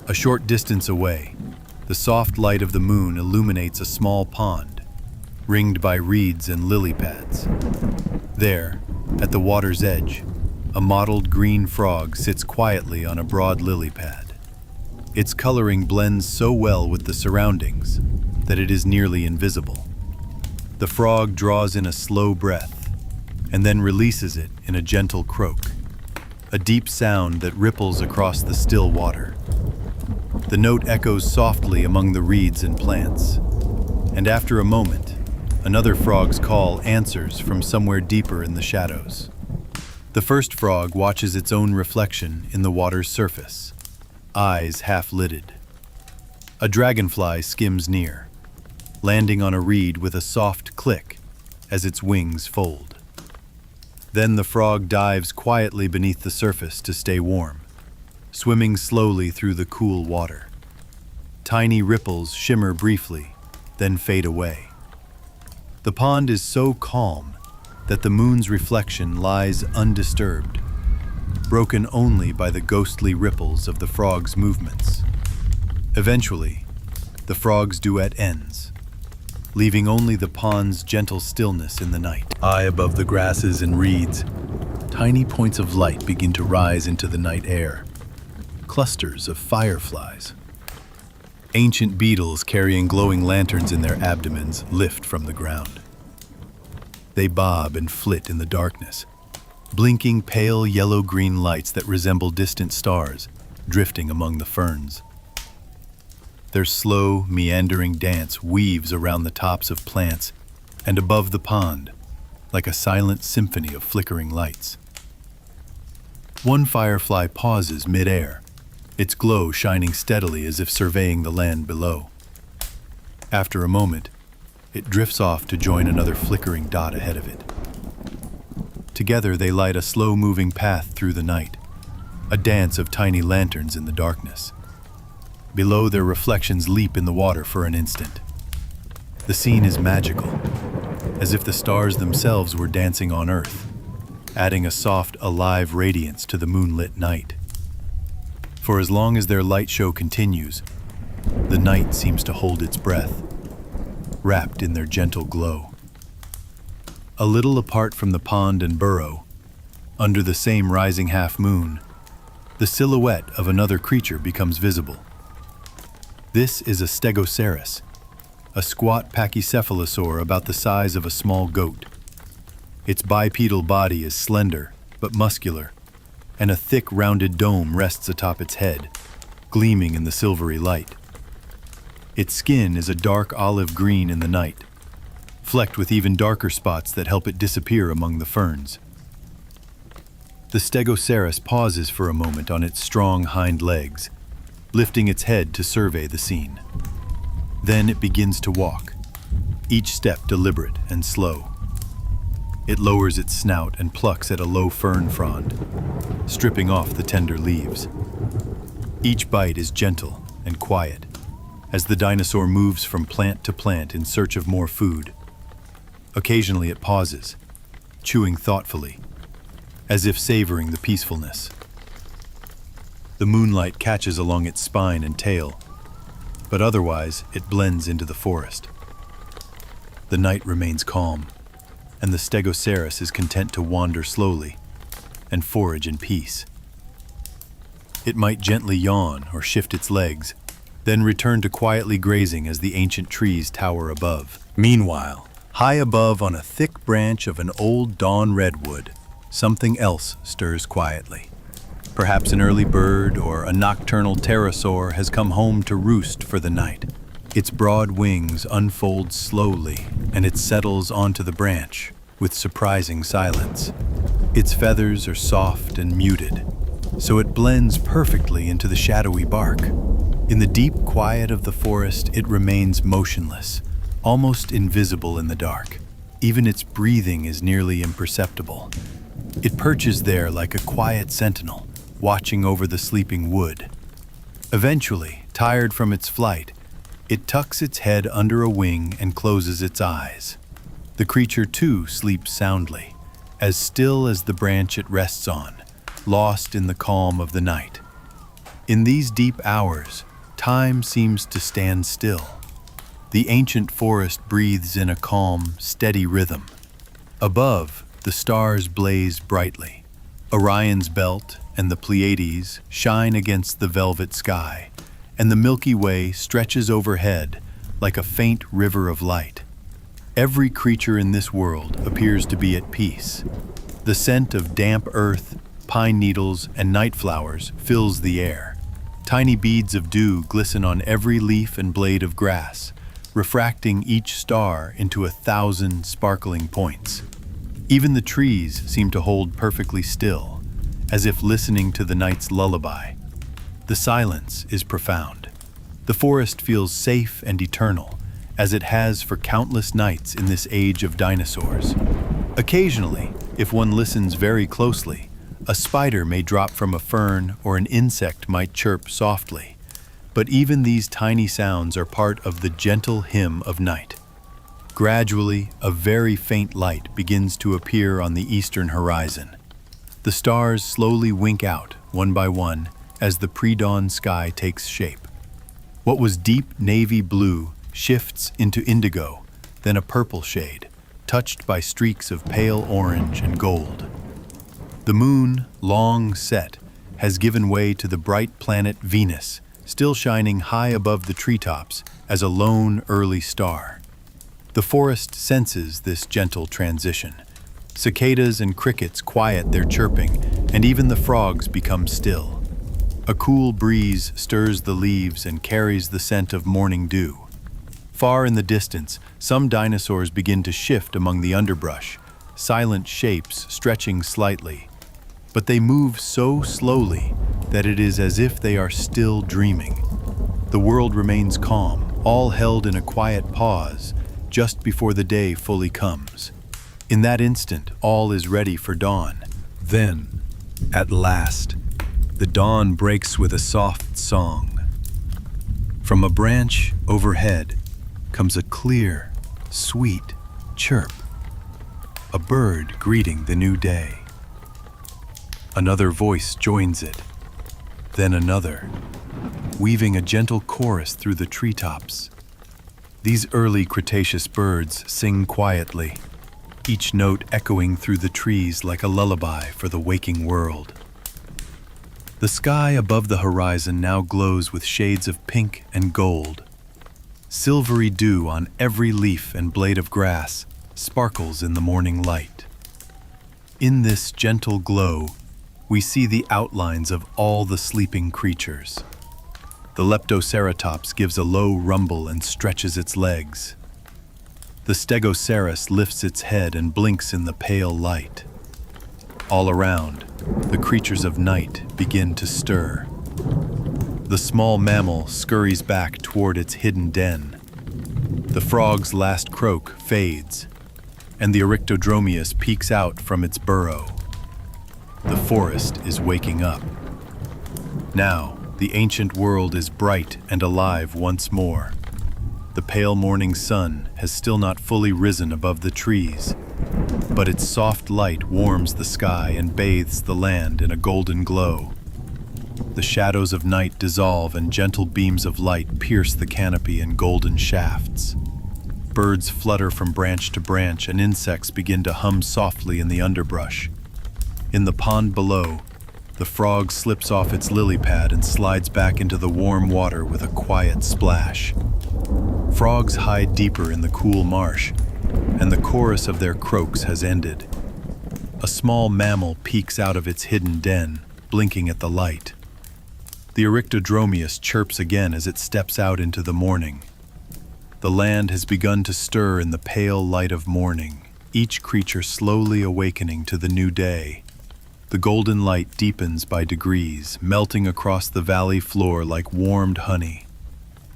A short distance away, the soft light of the moon illuminates a small pond, ringed by reeds and lily pads. There, at the water's edge, a mottled green frog sits quietly on a broad lily pad. Its coloring blends so well with the surroundings that it is nearly invisible. The frog draws in a slow breath and then releases it in a gentle croak, a deep sound that ripples across the still water. The note echoes softly among the reeds and plants, and after a moment, another frog's call answers from somewhere deeper in the shadows. The first frog watches its own reflection in the water's surface, eyes half-lidded. A dragonfly skims near, landing on a reed with a soft click as its wings fold. Then the frog dives quietly beneath the surface to stay warm, swimming slowly through the cool water. Tiny ripples shimmer briefly, then fade away. The pond is so calm that the moon's reflection lies undisturbed, broken only by the ghostly ripples of the frog's movements. Eventually, the frog's duet ends, leaving only the pond's gentle stillness in the night. High above the grasses and reeds, tiny points of light begin to rise into the night air, clusters of fireflies. Ancient beetles carrying glowing lanterns in their abdomens lift from the ground. They bob and flit in the darkness, blinking pale yellow-green lights that resemble distant stars drifting among the ferns. Their slow, meandering dance weaves around the tops of plants and above the pond, like a silent symphony of flickering lights. One firefly pauses mid-air, its glow shining steadily as if surveying the land below. After a moment, it drifts off to join another flickering dot ahead of it. Together they light a slow-moving path through the night, a dance of tiny lanterns in the darkness. Below, their reflections leap in the water for an instant. The scene is magical, as if the stars themselves were dancing on Earth, adding a soft, alive radiance to the moonlit night. For as long as their light show continues, the night seems to hold its breath, wrapped in their gentle glow. A little apart from the pond and burrow, under the same rising half-moon, the silhouette of another creature becomes visible. This is a stegosaurus, a squat pachycephalosaur about the size of a small goat. Its bipedal body is slender but muscular, and a thick rounded dome rests atop its head, gleaming in the silvery light. Its skin is a dark olive green in the night, flecked with even darker spots that help it disappear among the ferns. The stegosaurus pauses for a moment on its strong hind legs, lifting its head to survey the scene. Then it begins to walk, each step deliberate and slow. It lowers its snout and plucks at a low fern frond, stripping off the tender leaves. Each bite is gentle and quiet, as the dinosaur moves from plant to plant in search of more food. Occasionally it pauses, chewing thoughtfully, as if savoring the peacefulness. The moonlight catches along its spine and tail, but otherwise it blends into the forest. The night remains calm, and the stegosaurus is content to wander slowly and forage in peace. It might gently yawn or shift its legs, then return to quietly grazing as the ancient trees tower above. Meanwhile, high above on a thick branch of an old dawn redwood, something else stirs quietly. Perhaps an early bird or a nocturnal pterosaur has come home to roost for the night. Its broad wings unfold slowly, and it settles onto the branch with surprising silence. Its feathers are soft and muted, so it blends perfectly into the shadowy bark. In the deep quiet of the forest, it remains motionless, almost invisible in the dark. Even its breathing is nearly imperceptible. It perches there like a quiet sentinel, watching over the sleeping wood. Eventually, tired from its flight, it tucks its head under a wing and closes its eyes. The creature too sleeps soundly, as still as the branch it rests on, lost in the calm of the night. In these deep hours, time seems to stand still. The ancient forest breathes in a calm, steady rhythm. Above, the stars blaze brightly. Orion's belt and the Pleiades shine against the velvet sky, and the Milky Way stretches overhead like a faint river of light. Every creature in this world appears to be at peace. The scent of damp earth, pine needles, and night flowers fills the air. Tiny beads of dew glisten on every leaf and blade of grass, refracting each star into 1,000 sparkling points. Even the trees seem to hold perfectly still, as if listening to the night's lullaby. The silence is profound. The forest feels safe and eternal, as it has for countless nights in this age of dinosaurs. Occasionally, if one listens very closely, a spider may drop from a fern or an insect might chirp softly. But even these tiny sounds are part of the gentle hymn of night. Gradually, a very faint light begins to appear on the eastern horizon. The stars slowly wink out, one by one, as the pre-dawn sky takes shape. What was deep navy blue shifts into indigo, then a purple shade, touched by streaks of pale orange and gold. The moon, long set, has given way to the bright planet Venus, still shining high above the treetops as a lone early star. The forest senses this gentle transition. Cicadas and crickets quiet their chirping, and even the frogs become still. A cool breeze stirs the leaves and carries the scent of morning dew. Far in the distance, some dinosaurs begin to shift among the underbrush, silent shapes stretching slightly. But they move so slowly that it is as if they are still dreaming. The world remains calm, all held in a quiet pause, just before the day fully comes. In that instant, all is ready for dawn. Then, at last, the dawn breaks with a soft song. From a branch overhead comes a clear, sweet chirp, a bird greeting the new day. Another voice joins it, then another, weaving a gentle chorus through the treetops. These early Cretaceous birds sing quietly, each note echoing through the trees like a lullaby for the waking world. The sky above the horizon now glows with shades of pink and gold. Silvery dew on every leaf and blade of grass sparkles in the morning light. In this gentle glow, we see the outlines of all the sleeping creatures. The Leptoceratops gives a low rumble and stretches its legs. The Stegosaurus lifts its head and blinks in the pale light. All around, the creatures of night begin to stir. The small mammal scurries back toward its hidden den. The frog's last croak fades, and the Eryctodromeus peeks out from its burrow. The forest is waking up. Now, the ancient world is bright and alive once more. The pale morning sun has still not fully risen above the trees, but its soft light warms the sky and bathes the land in a golden glow. The shadows of night dissolve and gentle beams of light pierce the canopy in golden shafts. Birds flutter from branch to branch and insects begin to hum softly in the underbrush. In the pond below, the frog slips off its lily pad and slides back into the warm water with a quiet splash. Frogs hide deeper in the cool marsh, and the chorus of their croaks has ended. A small mammal peeks out of its hidden den, blinking at the light. The Eryctodromeus chirps again as it steps out into the morning. The land has begun to stir in the pale light of morning, each creature slowly awakening to the new day. The golden light deepens by degrees, melting across the valley floor like warmed honey.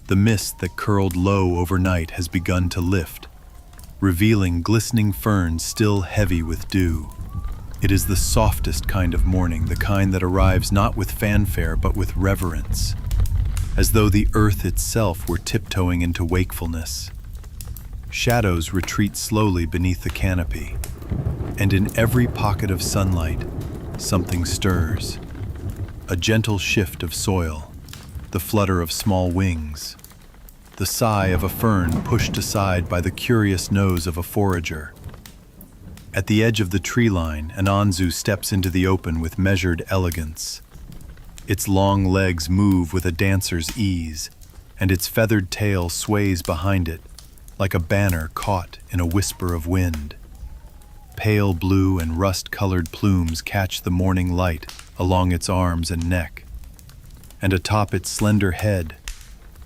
The mist that curled low overnight has begun to lift. revealing glistening ferns still heavy with dew. It is the softest kind of morning, the kind that arrives not with fanfare but with reverence, as though the earth itself were tiptoeing into wakefulness. Shadows retreat slowly beneath the canopy, and in every pocket of sunlight, something stirs. A gentle shift of soil, the flutter of small wings, the sigh of a fern pushed aside by the curious nose of a forager. At the edge of the tree line, an Anzu steps into the open with measured elegance. Its long legs move with a dancer's ease, and its feathered tail sways behind it, like a banner caught in a whisper of wind. Pale blue and rust-colored plumes catch the morning light along its arms and neck, and atop its slender head,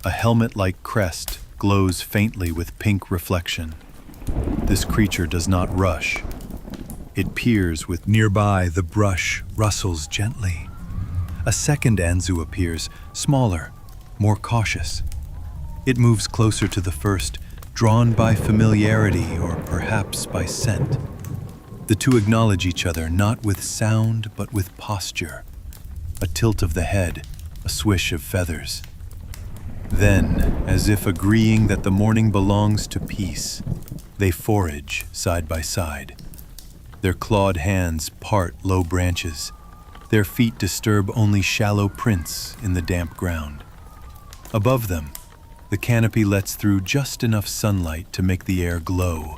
a helmet-like crest glows faintly with pink reflection. This creature does not rush. It peers with nearby. The brush rustles gently. A second Anzu appears, smaller, more cautious. It moves closer to the first, drawn by familiarity or perhaps by scent. The two acknowledge each other not with sound but with posture. A tilt of the head, a swish of feathers. Then, as if agreeing that the morning belongs to peace, they forage side by side. Their clawed hands part low branches. Their feet disturb only shallow prints in the damp ground. Above them, the canopy lets through just enough sunlight to make the air glow,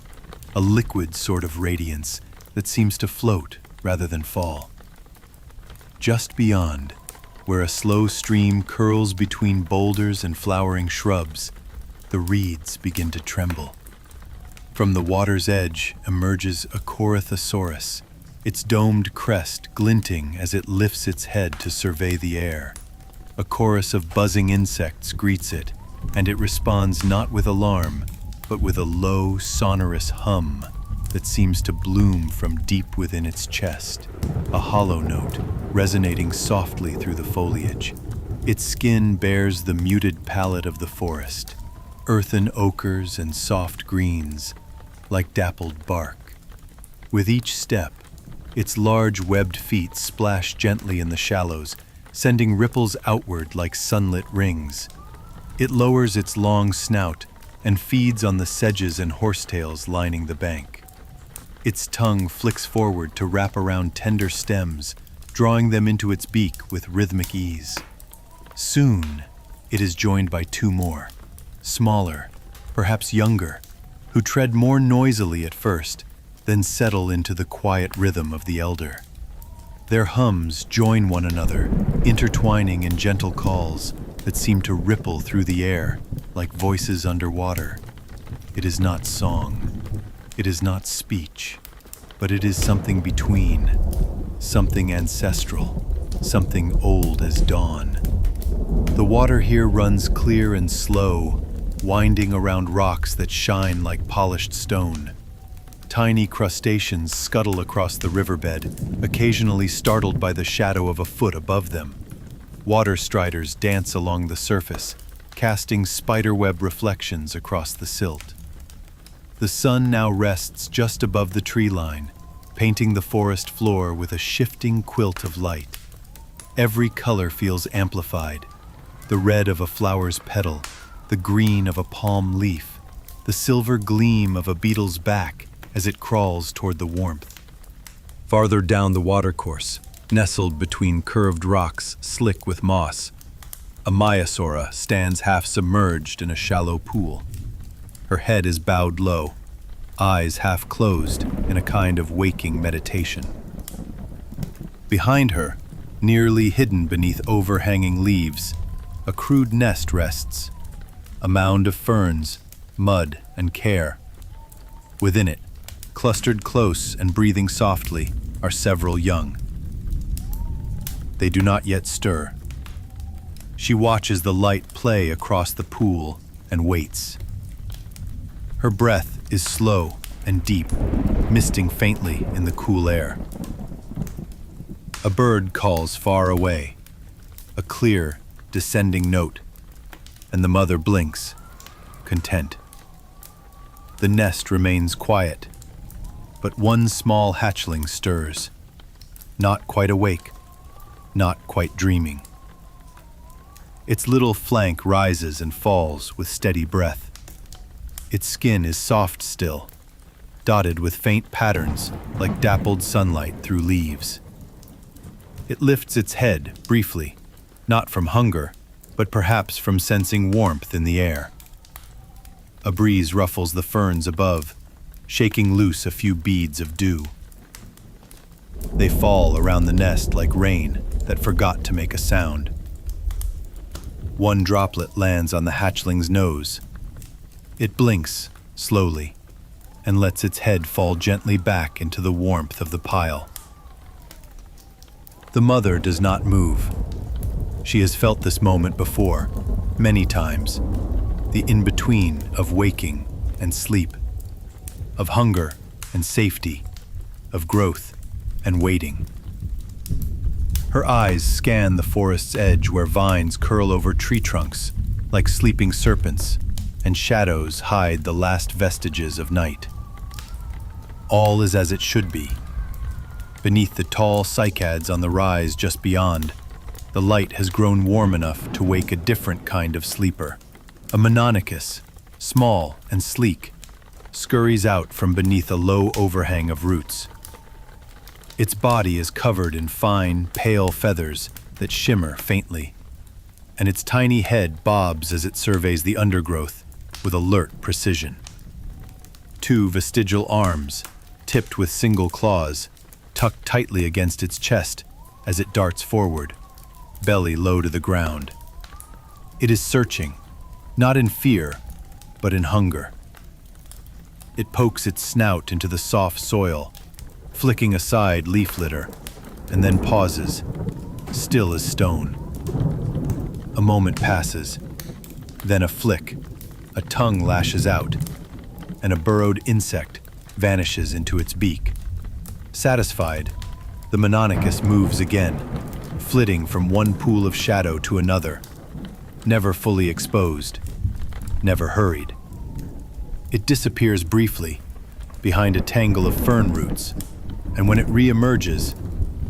a liquid sort of radiance that seems to float rather than fall. Just beyond, where a slow stream curls between boulders and flowering shrubs, the reeds begin to tremble. From the water's edge emerges a Corythosaurus, its domed crest glinting as it lifts its head to survey the air. A chorus of buzzing insects greets it, and it responds not with alarm, but with a low, sonorous hum that seems to bloom from deep within its chest, a hollow note resonating softly through the foliage. Its skin bears the muted palette of the forest, earthen ochres and soft greens, like dappled bark. With each step, its large webbed feet splash gently in the shallows, sending ripples outward like sunlit rings. It lowers its long snout and feeds on the sedges and horsetails lining the bank. Its tongue flicks forward to wrap around tender stems, drawing them into its beak with rhythmic ease. Soon, it is joined by two more, smaller, perhaps younger, who tread more noisily at first, then settle into the quiet rhythm of the elder. Their hums join one another, intertwining in gentle calls that seem to ripple through the air like voices underwater. It is not song. It is not speech, but it is something between, something ancestral, something old as dawn. The water here runs clear and slow, winding around rocks that shine like polished stone. Tiny crustaceans scuttle across the riverbed, occasionally startled by the shadow of a foot above them. Water striders dance along the surface, casting spiderweb reflections across the silt. The sun now rests just above the tree line, painting the forest floor with a shifting quilt of light. Every color feels amplified: the red of a flower's petal, the green of a palm leaf, the silver gleam of a beetle's back as it crawls toward the warmth. Farther down the watercourse, nestled between curved rocks slick with moss, a Maiasaura stands half submerged in a shallow pool. Her head is bowed low, eyes half closed in a kind of waking meditation. Behind her, nearly hidden beneath overhanging leaves, a crude nest rests, a mound of ferns, mud, and care. Within it, clustered close and breathing softly, are several young. They do not yet stir. She watches the light play across the pool and waits. Her breath is slow and deep, misting faintly in the cool air. A bird calls far away, a clear, descending note, and the mother blinks, content. The nest remains quiet, but one small hatchling stirs, not quite awake, not quite dreaming. Its little flank rises and falls with steady breath. Its skin is soft still, dotted with faint patterns like dappled sunlight through leaves. It lifts its head briefly, not from hunger, but perhaps from sensing warmth in the air. A breeze ruffles the ferns above, shaking loose a few beads of dew. They fall around the nest like rain that forgot to make a sound. One droplet lands on the hatchling's nose. It blinks slowly and lets its head fall gently back into the warmth of the pile. The mother does not move. She has felt this moment before, many times, the in-between of waking and sleep, of hunger and safety, of growth and waiting. Her eyes scan the forest's edge where vines curl over tree trunks like sleeping serpents and shadows hide the last vestiges of night. All is as it should be. Beneath the tall cycads on the rise just beyond, the light has grown warm enough to wake a different kind of sleeper. A mononicus, small and sleek, scurries out from beneath a low overhang of roots. Its body is covered in fine, pale feathers that shimmer faintly, and its tiny head bobs as it surveys the undergrowth with alert precision. Two vestigial arms, tipped with single claws, tuck tightly against its chest as it darts forward, belly low to the ground. It is searching, not in fear, but in hunger. It pokes its snout into the soft soil, flicking aside leaf litter, and then pauses, still as stone. A moment passes, then a flick, a tongue lashes out, and a burrowed insect vanishes into its beak. Satisfied, the Mononicus moves again, flitting from one pool of shadow to another, never fully exposed, never hurried. It disappears briefly, behind a tangle of fern roots, and when it re-emerges,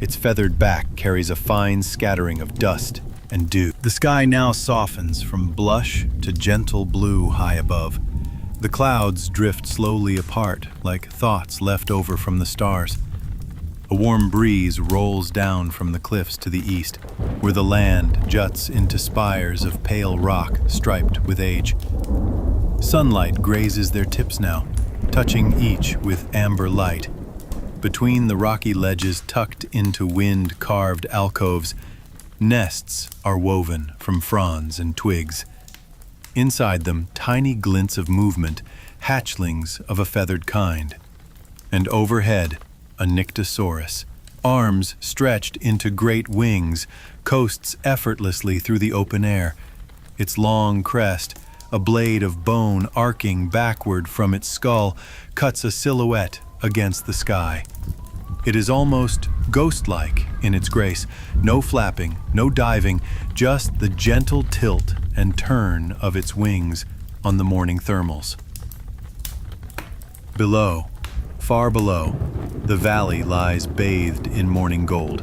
its feathered back carries a fine scattering of dust and dew. The sky now softens from blush to gentle blue high above. The clouds drift slowly apart like thoughts left over from the stars. A warm breeze rolls down from the cliffs to the east, where the land juts into spires of pale rock striped with age. Sunlight grazes their tips now, touching each with amber light. Between the rocky ledges tucked into wind-carved alcoves, nests are woven from fronds and twigs. Inside them, tiny glints of movement, hatchlings of a feathered kind. And overhead, a Nyctosaurus, arms stretched into great wings, coasts effortlessly through the open air. Its long crest, a blade of bone arcing backward from its skull, cuts a silhouette against the sky. It is almost ghost-like in its grace. No flapping, no diving, just the gentle tilt and turn of its wings on the morning thermals. Below, far below, the valley lies bathed in morning gold.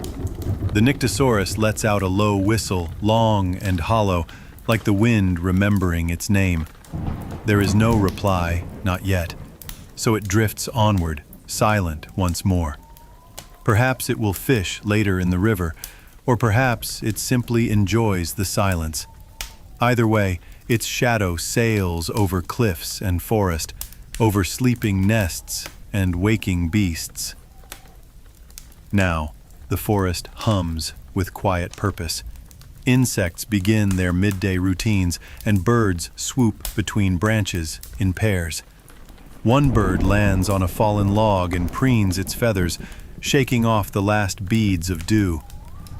The Nyctosaurus lets out a low whistle, long and hollow, like the wind remembering its name. There is no reply, not yet, so it drifts onward, silent once more. Perhaps it will fish later in the river, or perhaps it simply enjoys the silence. Either way, its shadow sails over cliffs and forest, over sleeping nests and waking beasts. Now, the forest hums with quiet purpose. Insects begin their midday routines, and birds swoop between branches in pairs. One bird lands on a fallen log and preens its feathers, shaking off the last beads of dew.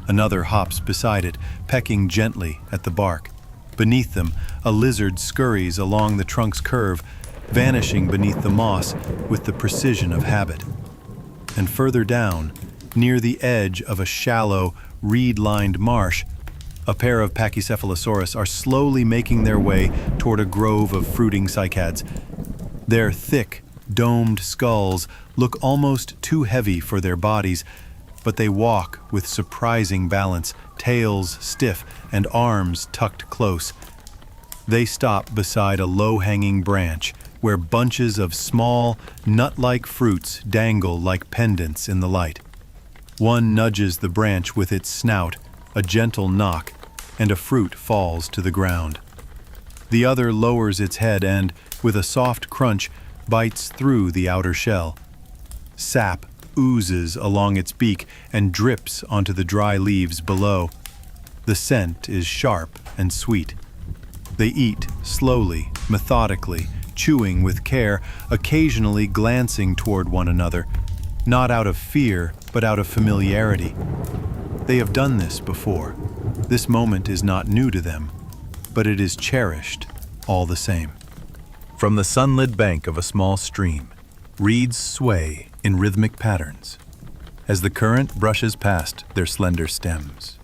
Another hops beside it, pecking gently at the bark. Beneath them, a lizard scurries along the trunk's curve, vanishing beneath the moss with the precision of habit. And further down, near the edge of a shallow, reed-lined marsh, a pair of Pachycephalosaurus are slowly making their way toward a grove of fruiting cycads. Their thick, domed skulls look almost too heavy for their bodies, but they walk with surprising balance, tails stiff and arms tucked close. They stop beside a low-hanging branch where bunches of small, nut-like fruits dangle like pendants in the light. One nudges the branch with its snout, a gentle knock, and a fruit falls to the ground. The other lowers its head and, with a soft crunch, bites through the outer shell. Sap oozes along its beak and drips onto the dry leaves below. The scent is sharp and sweet. They eat slowly, methodically, chewing with care, occasionally glancing toward one another, not out of fear, but out of familiarity. They have done this before. This moment is not new to them, but it is cherished all the same. From the sunlit bank of a small stream, reeds sway in rhythmic patterns as the current brushes past their slender stems.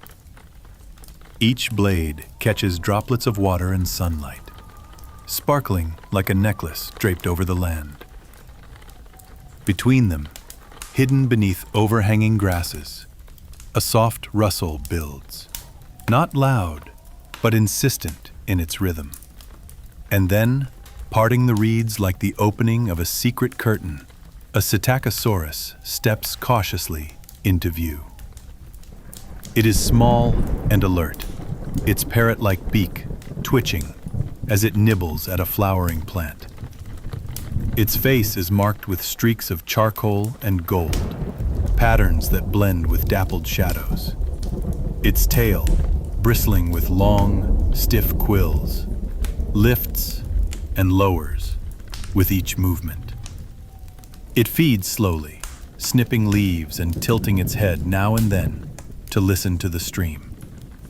Each blade catches droplets of water and sunlight, sparkling like a necklace draped over the land. Between them, hidden beneath overhanging grasses, a soft rustle builds, not loud, but insistent in its rhythm. And then, parting the reeds like the opening of a secret curtain, a Psittacosaurus steps cautiously into view. It is small and alert, its parrot-like beak twitching as it nibbles at a flowering plant. Its face is marked with streaks of charcoal and gold, patterns that blend with dappled shadows. Its tail, bristling with long, stiff quills, lifts and lowers with each movement. It feeds slowly, snipping leaves and tilting its head now and then to listen to the stream.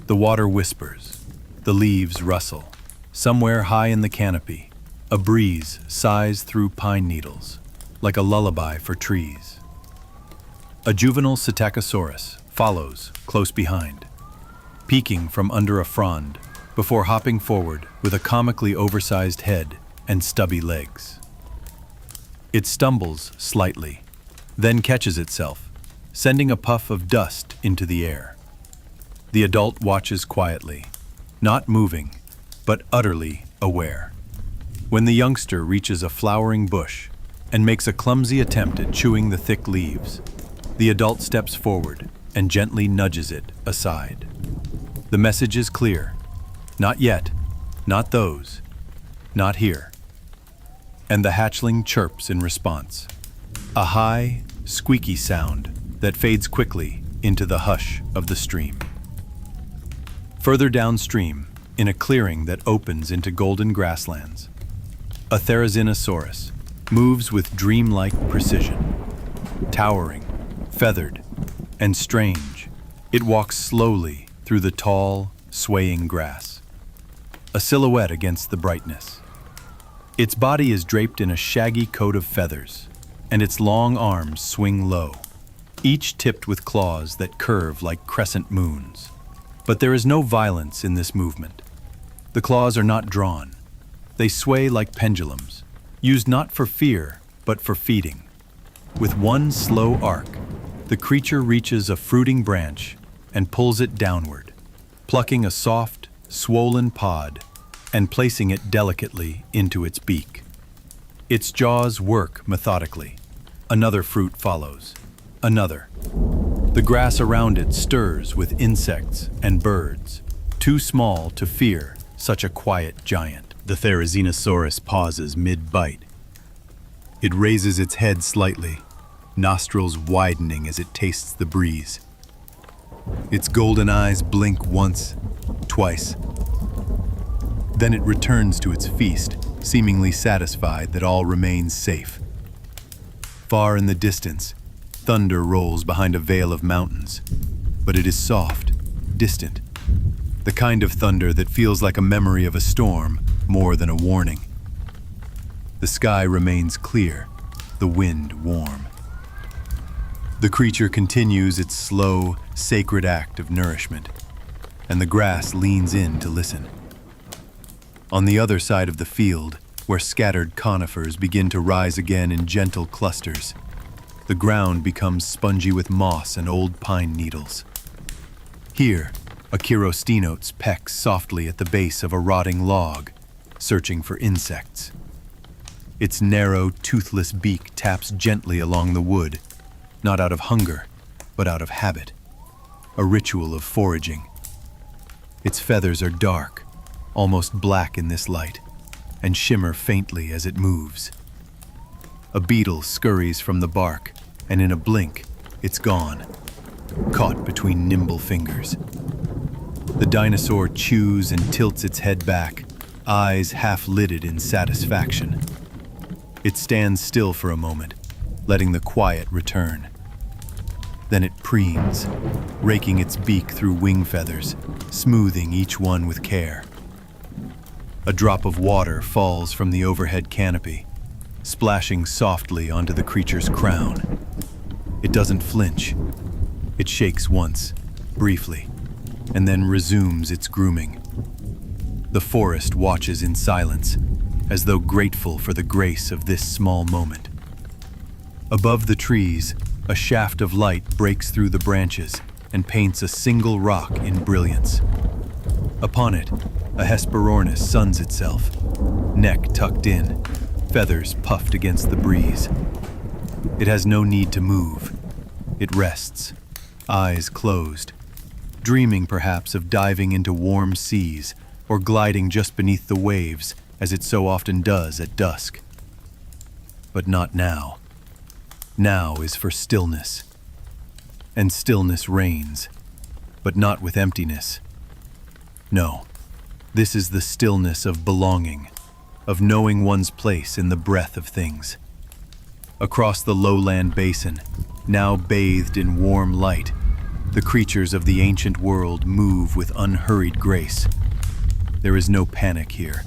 The water whispers, the leaves rustle. Somewhere high in the canopy, a breeze sighs through pine needles, like a lullaby for trees. A juvenile Psittacosaurus follows close behind, peeking from under a frond before hopping forward with a comically oversized head and stubby legs. It stumbles slightly, then catches itself, sending a puff of dust into the air. The adult watches quietly, not moving, but utterly aware. When the youngster reaches a flowering bush and makes a clumsy attempt at chewing the thick leaves, the adult steps forward and gently nudges it aside. The message is clear. Not yet, not those, not here. And the hatchling chirps in response, a high, squeaky sound that fades quickly into the hush of the stream. Further downstream, in a clearing that opens into golden grasslands, a Therizinosaurus moves with dreamlike precision. Towering, feathered, and strange, it walks slowly through the tall, swaying grass, a silhouette against the brightness. Its body is draped in a shaggy coat of feathers, and its long arms swing low, each tipped with claws that curve like crescent moons. But there is no violence in this movement. The claws are not drawn. They sway like pendulums, used not for fear, but for feeding. With one slow arc, the creature reaches a fruiting branch and pulls it downward, plucking a soft, swollen pod and placing it delicately into its beak. Its jaws work methodically. Another fruit follows. Another. The grass around it stirs with insects and birds, too small to fear such a quiet giant. The Therizinosaurus pauses mid-bite. It raises its head slightly, nostrils widening as it tastes the breeze. Its golden eyes blink once, twice. Then it returns to its feast, seemingly satisfied that all remains safe. Far in the distance, thunder rolls behind a veil of mountains, but it is soft, distant. The kind of thunder that feels like a memory of a storm more than a warning. The sky remains clear, the wind warm. The creature continues its slow, sacred act of nourishment, and the grass leans in to listen. On the other side of the field, where scattered conifers begin to rise again in gentle clusters. The ground becomes spongy with moss and old pine needles. Here, a Chirostenotes pecks softly at the base of a rotting log, searching for insects. Its narrow, toothless beak taps gently along the wood, not out of hunger, but out of habit, a ritual of foraging. Its feathers are dark, almost black in this light, and shimmer faintly as it moves. A beetle scurries from the bark, and in a blink, it's gone, caught between nimble fingers. The dinosaur chews and tilts its head back, eyes half-lidded in satisfaction. It stands still for a moment, letting the quiet return. Then it preens, raking its beak through wing feathers, smoothing each one with care. A drop of water falls from the overhead canopy, splashing softly onto the creature's crown. It doesn't flinch. It shakes once, briefly, and then resumes its grooming. The forest watches in silence, as though grateful for the grace of this small moment. Above the trees, a shaft of light breaks through the branches and paints a single rock in brilliance. Upon it, a Hesperornis suns itself, neck tucked in, feathers puffed against the breeze. It has no need to move. It rests, eyes closed, dreaming perhaps of diving into warm seas or gliding just beneath the waves as it so often does at dusk. But not now. Now is for stillness. And stillness reigns, but not with emptiness. No, this is the stillness of belonging, of knowing one's place in the breath of things. Across the lowland basin, now bathed in warm light, the creatures of the ancient world move with unhurried grace. There is no panic here,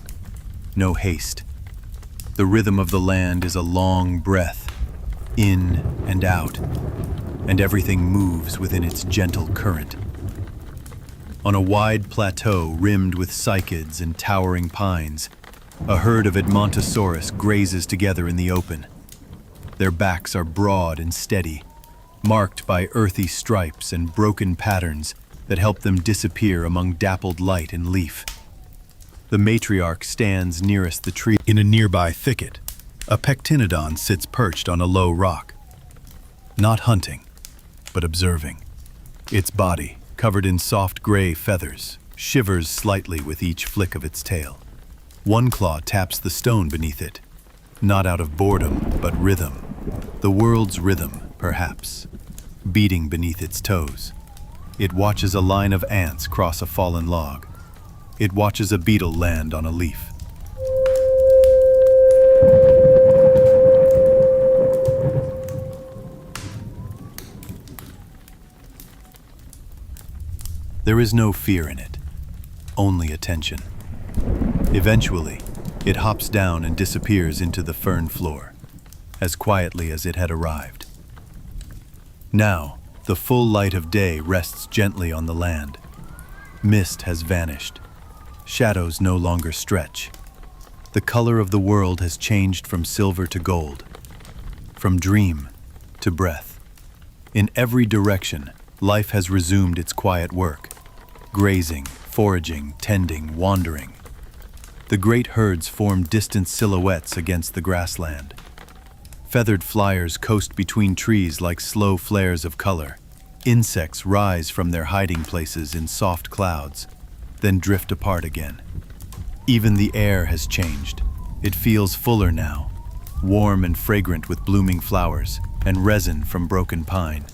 no haste. The rhythm of the land is a long breath, in and out, and everything moves within its gentle current. On a wide plateau rimmed with cycads and towering pines, a herd of Edmontosaurus grazes together in the open. Their backs are broad and steady, marked by earthy stripes and broken patterns that help them disappear among dappled light and leaf. The matriarch stands nearest the tree. In a nearby thicket, a pectinodon sits perched on a low rock. Not hunting, but observing. Its body, covered in soft gray feathers, shivers slightly with each flick of its tail. One claw taps the stone beneath it, not out of boredom, but rhythm. The world's rhythm, perhaps, beating beneath its toes. It watches a line of ants cross a fallen log. It watches a beetle land on a leaf. There is no fear in it, only attention. Eventually, it hops down and disappears into the fern floor, as quietly as it had arrived. Now, the full light of day rests gently on the land. Mist has vanished. Shadows no longer stretch. The color of the world has changed from silver to gold, from dream to breath. In every direction, life has resumed its quiet work, grazing, foraging, tending, wandering. The great herds form distant silhouettes against the grassland. Feathered flyers coast between trees like slow flares of color. Insects rise from their hiding places in soft clouds, then drift apart again. Even the air has changed. It feels fuller now, warm and fragrant with blooming flowers and resin from broken pine.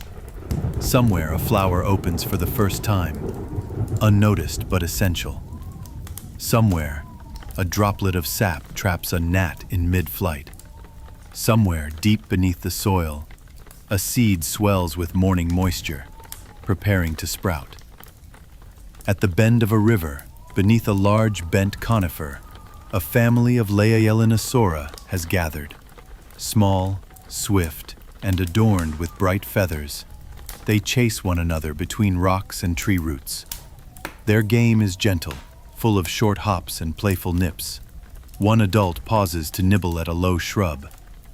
Somewhere a flower opens for the first time, unnoticed but essential. Somewhere, a droplet of sap traps a gnat in mid-flight. Somewhere, deep beneath the soil, a seed swells with morning moisture, preparing to sprout. At the bend of a river, beneath a large bent conifer, a family of Dinosaur has gathered. Small, swift, and adorned with bright feathers, they chase one another between rocks and tree roots. Their game is gentle, full of short hops and playful nips. One adult pauses to nibble at a low shrub,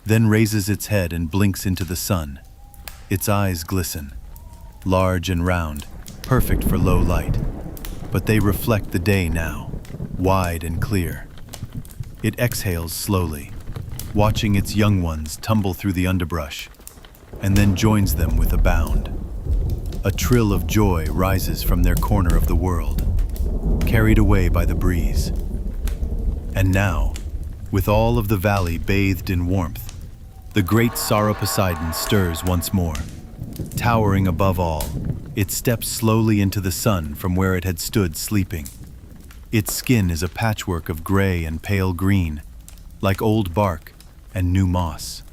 then raises its head and blinks into the sun. Its eyes glisten, large and round, perfect for low light. But they reflect the day now, wide and clear. It exhales slowly, watching its young ones tumble through the underbrush, and then joins them with a bound. A trill of joy rises from their corner of the world, carried away by the breeze. And now, with all of the valley bathed in warmth, the great Sauroposeidon stirs once more. Towering above all, it steps slowly into the sun from where it had stood sleeping. Its skin is a patchwork of gray and pale green, like old bark and new moss.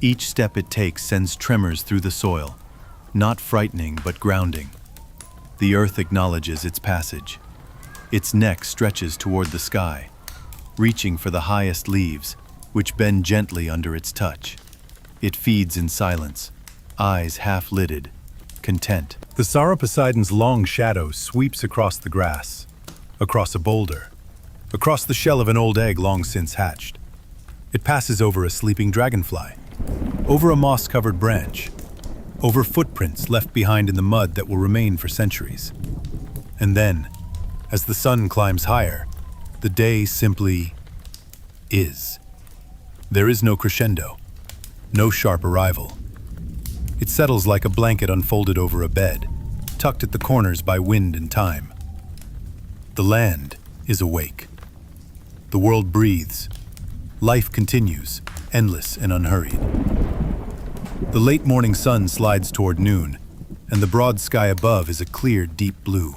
Each step it takes sends tremors through the soil, not frightening but grounding. The earth acknowledges its passage. Its neck stretches toward the sky, reaching for the highest leaves, which bend gently under its touch. It feeds in silence, eyes half-lidded, content. The Sauroposeidon's long shadow sweeps across the grass, across a boulder, across the shell of an old egg long since hatched. It passes over a sleeping dragonfly, over a moss-covered branch, over footprints left behind in the mud that will remain for centuries. And then, as the sun climbs higher, the day simply is. There is no crescendo, no sharp arrival. It settles like a blanket unfolded over a bed, tucked at the corners by wind and time. The land is awake. The world breathes. Life continues, endless and unhurried. The late morning sun slides toward noon, and the broad sky above is a clear, deep blue.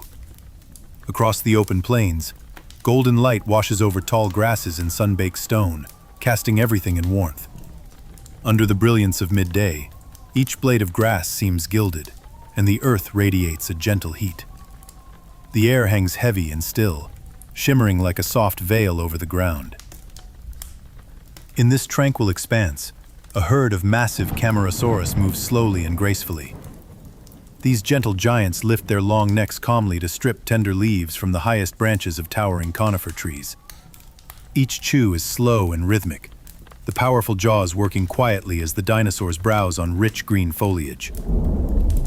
Across the open plains, golden light washes over tall grasses and sun-baked stone, casting everything in warmth. Under the brilliance of midday, each blade of grass seems gilded, and the earth radiates a gentle heat. The air hangs heavy and still, shimmering like a soft veil over the ground. In this tranquil expanse, a herd of massive Camarasaurus moves slowly and gracefully. These gentle giants lift their long necks calmly to strip tender leaves from the highest branches of towering conifer trees. Each chew is slow and rhythmic, the powerful jaws working quietly as the dinosaurs browse on rich green foliage.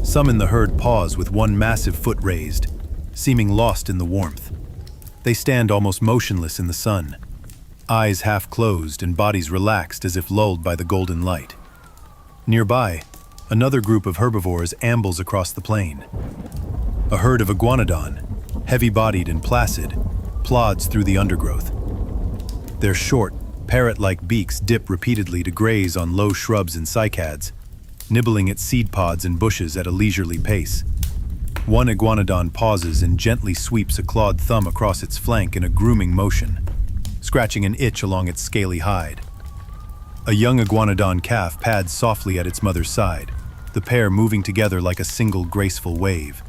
Some in the herd pause with one massive foot raised, seeming lost in the warmth. They stand almost motionless in the sun, eyes half closed and bodies relaxed as if lulled by the golden light. Nearby, another group of herbivores ambles across the plain. A herd of iguanodon, heavy-bodied and placid, plods through the undergrowth. Their short, parrot-like beaks dip repeatedly to graze on low shrubs and cycads, nibbling at seed pods and bushes at a leisurely pace. One iguanodon pauses and gently sweeps a clawed thumb across its flank in a grooming motion, scratching an itch along its scaly hide. A young iguanodon calf pads softly at its mother's side, the pair moving together like a single graceful wave.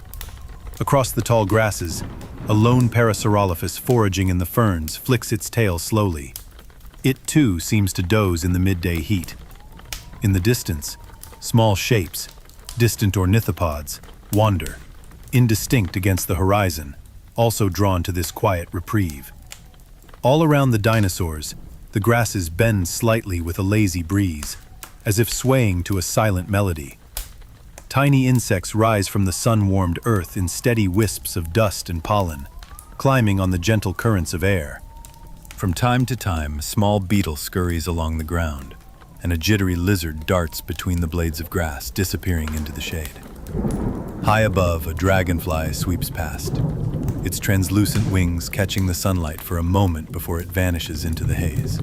Across the tall grasses, a lone Parasaurolophus foraging in the ferns flicks its tail slowly. It too seems to doze in the midday heat. In the distance, small shapes, distant ornithopods, wander, indistinct against the horizon, also drawn to this quiet reprieve. All around the dinosaurs, the grasses bend slightly with a lazy breeze, as if swaying to a silent melody. Tiny insects rise from the sun-warmed earth in steady wisps of dust and pollen, climbing on the gentle currents of air. From time to time, a small beetle scurries along the ground, and a jittery lizard darts between the blades of grass, disappearing into the shade. High above, a dragonfly sweeps past, its translucent wings catching the sunlight for a moment before it vanishes into the haze.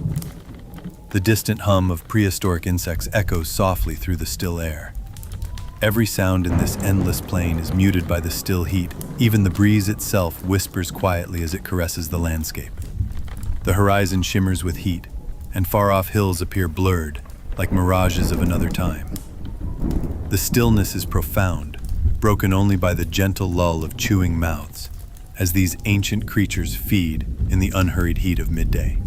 The distant hum of prehistoric insects echoes softly through the still air. Every sound in this endless plain is muted by the still heat. Even the breeze itself whispers quietly as it caresses the landscape. The horizon shimmers with heat, and far-off hills appear blurred, like mirages of another time. The stillness is profound, broken only by the gentle lull of chewing mouths, as these ancient creatures feed in the unhurried heat of midday.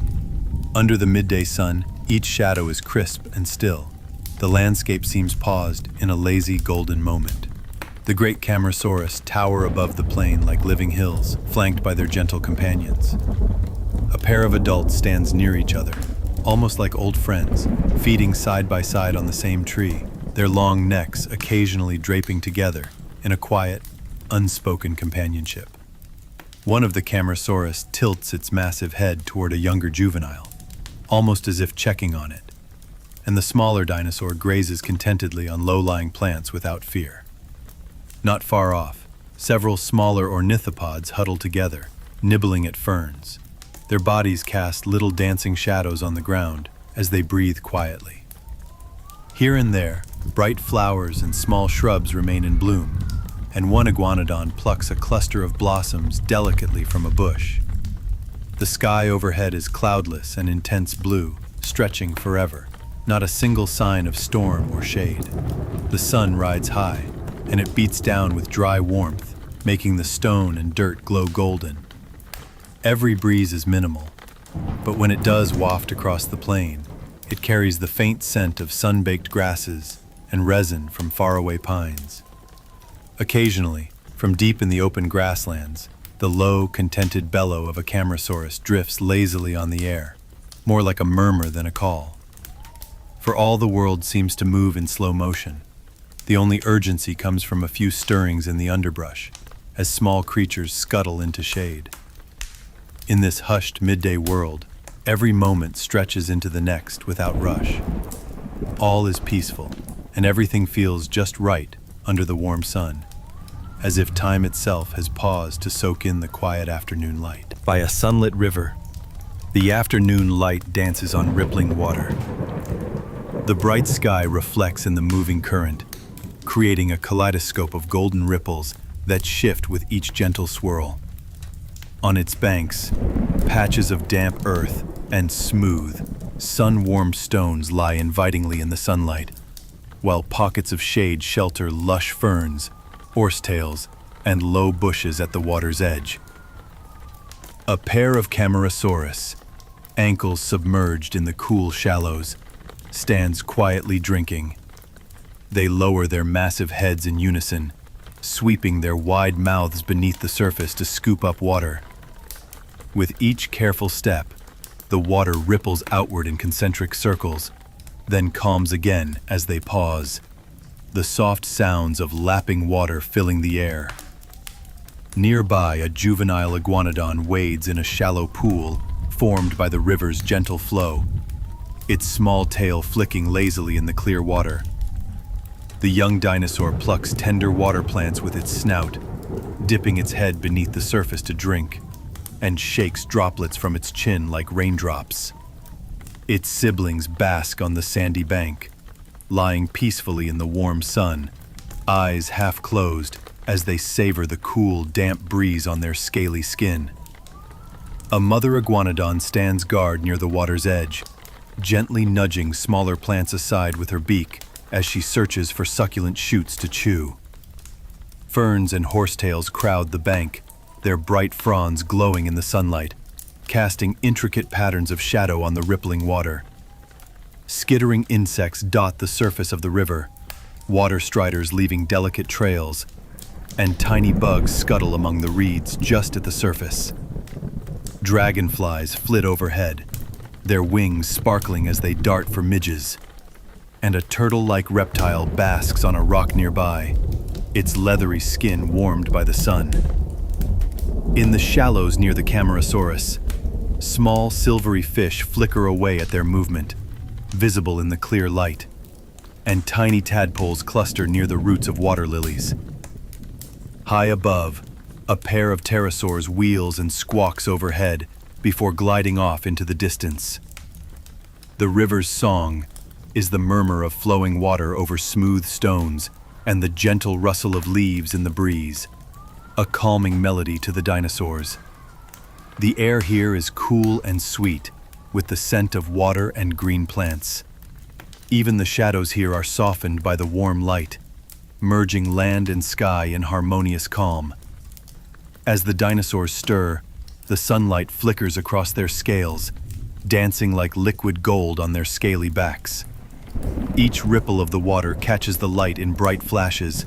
Under the midday sun, each shadow is crisp and still. The landscape seems paused in a lazy golden moment. The great Camarasaurus tower above the plain like living hills, flanked by their gentle companions. A pair of adults stands near each other, almost like old friends, feeding side by side on the same tree, their long necks occasionally draping together in a quiet, unspoken companionship. One of the Camarasaurus tilts its massive head toward a younger juvenile, almost as if checking on it, and the smaller dinosaur grazes contentedly on low-lying plants without fear. Not far off, several smaller ornithopods huddle together, nibbling at ferns. Their bodies cast little dancing shadows on the ground as they breathe quietly. Here and there, bright flowers and small shrubs remain in bloom, and one iguanodon plucks a cluster of blossoms delicately from a bush. The sky overhead is cloudless and intense blue, stretching forever, not a single sign of storm or shade. The sun rides high, and it beats down with dry warmth, making the stone and dirt glow golden. Every breeze is minimal, but when it does waft across the plain, it carries the faint scent of sun-baked grasses and resin from faraway pines. Occasionally, from deep in the open grasslands, the low, contented bellow of a Camarasaurus drifts lazily on the air, more like a murmur than a call. For all the world seems to move in slow motion, the only urgency comes from a few stirrings in the underbrush, as small creatures scuttle into shade. In this hushed midday world, every moment stretches into the next without rush. All is peaceful, and everything feels just right under the warm sun, as if time itself has paused to soak in the quiet afternoon light. By a sunlit river, the afternoon light dances on rippling water. The bright sky reflects in the moving current, creating a kaleidoscope of golden ripples that shift with each gentle swirl. On its banks, patches of damp earth and smooth, sun-warmed stones lie invitingly in the sunlight, while pockets of shade shelter lush ferns, horsetails, and low bushes at the water's edge. A pair of Camarasaurus, ankles submerged in the cool shallows, stands quietly drinking. They lower their massive heads in unison, sweeping their wide mouths beneath the surface to scoop up water. With each careful step, the water ripples outward in concentric circles, then calms again as they pause, the soft sounds of lapping water filling the air. Nearby, a juvenile iguanodon wades in a shallow pool formed by the river's gentle flow, its small tail flicking lazily in the clear water. The young dinosaur plucks tender water plants with its snout, dipping its head beneath the surface to drink, and shakes droplets from its chin like raindrops. Its siblings bask on the sandy bank, lying peacefully in the warm sun, eyes half closed as they savor the cool, damp breeze on their scaly skin. A mother iguanodon stands guard near the water's edge, gently nudging smaller plants aside with her beak as she searches for succulent shoots to chew. Ferns and horsetails crowd the bank, their bright fronds glowing in the sunlight, casting intricate patterns of shadow on the rippling water. Skittering insects dot the surface of the river, water striders leaving delicate trails, and tiny bugs scuttle among the reeds just at the surface. Dragonflies flit overhead, their wings sparkling as they dart for midges, and a turtle-like reptile basks on a rock nearby, its leathery skin warmed by the sun. In the shallows near the Camarasaurus, small silvery fish flicker away at their movement, visible in the clear light, and tiny tadpoles cluster near the roots of water lilies. High above, a pair of pterosaurs wheels and squawks overhead before gliding off into the distance. The river's song is the murmur of flowing water over smooth stones and the gentle rustle of leaves in the breeze, a calming melody to the dinosaurs. The air here is cool and sweet, with the scent of water and green plants. Even the shadows here are softened by the warm light, merging land and sky in harmonious calm. As the dinosaurs stir, the sunlight flickers across their scales, dancing like liquid gold on their scaly backs. Each ripple of the water catches the light in bright flashes,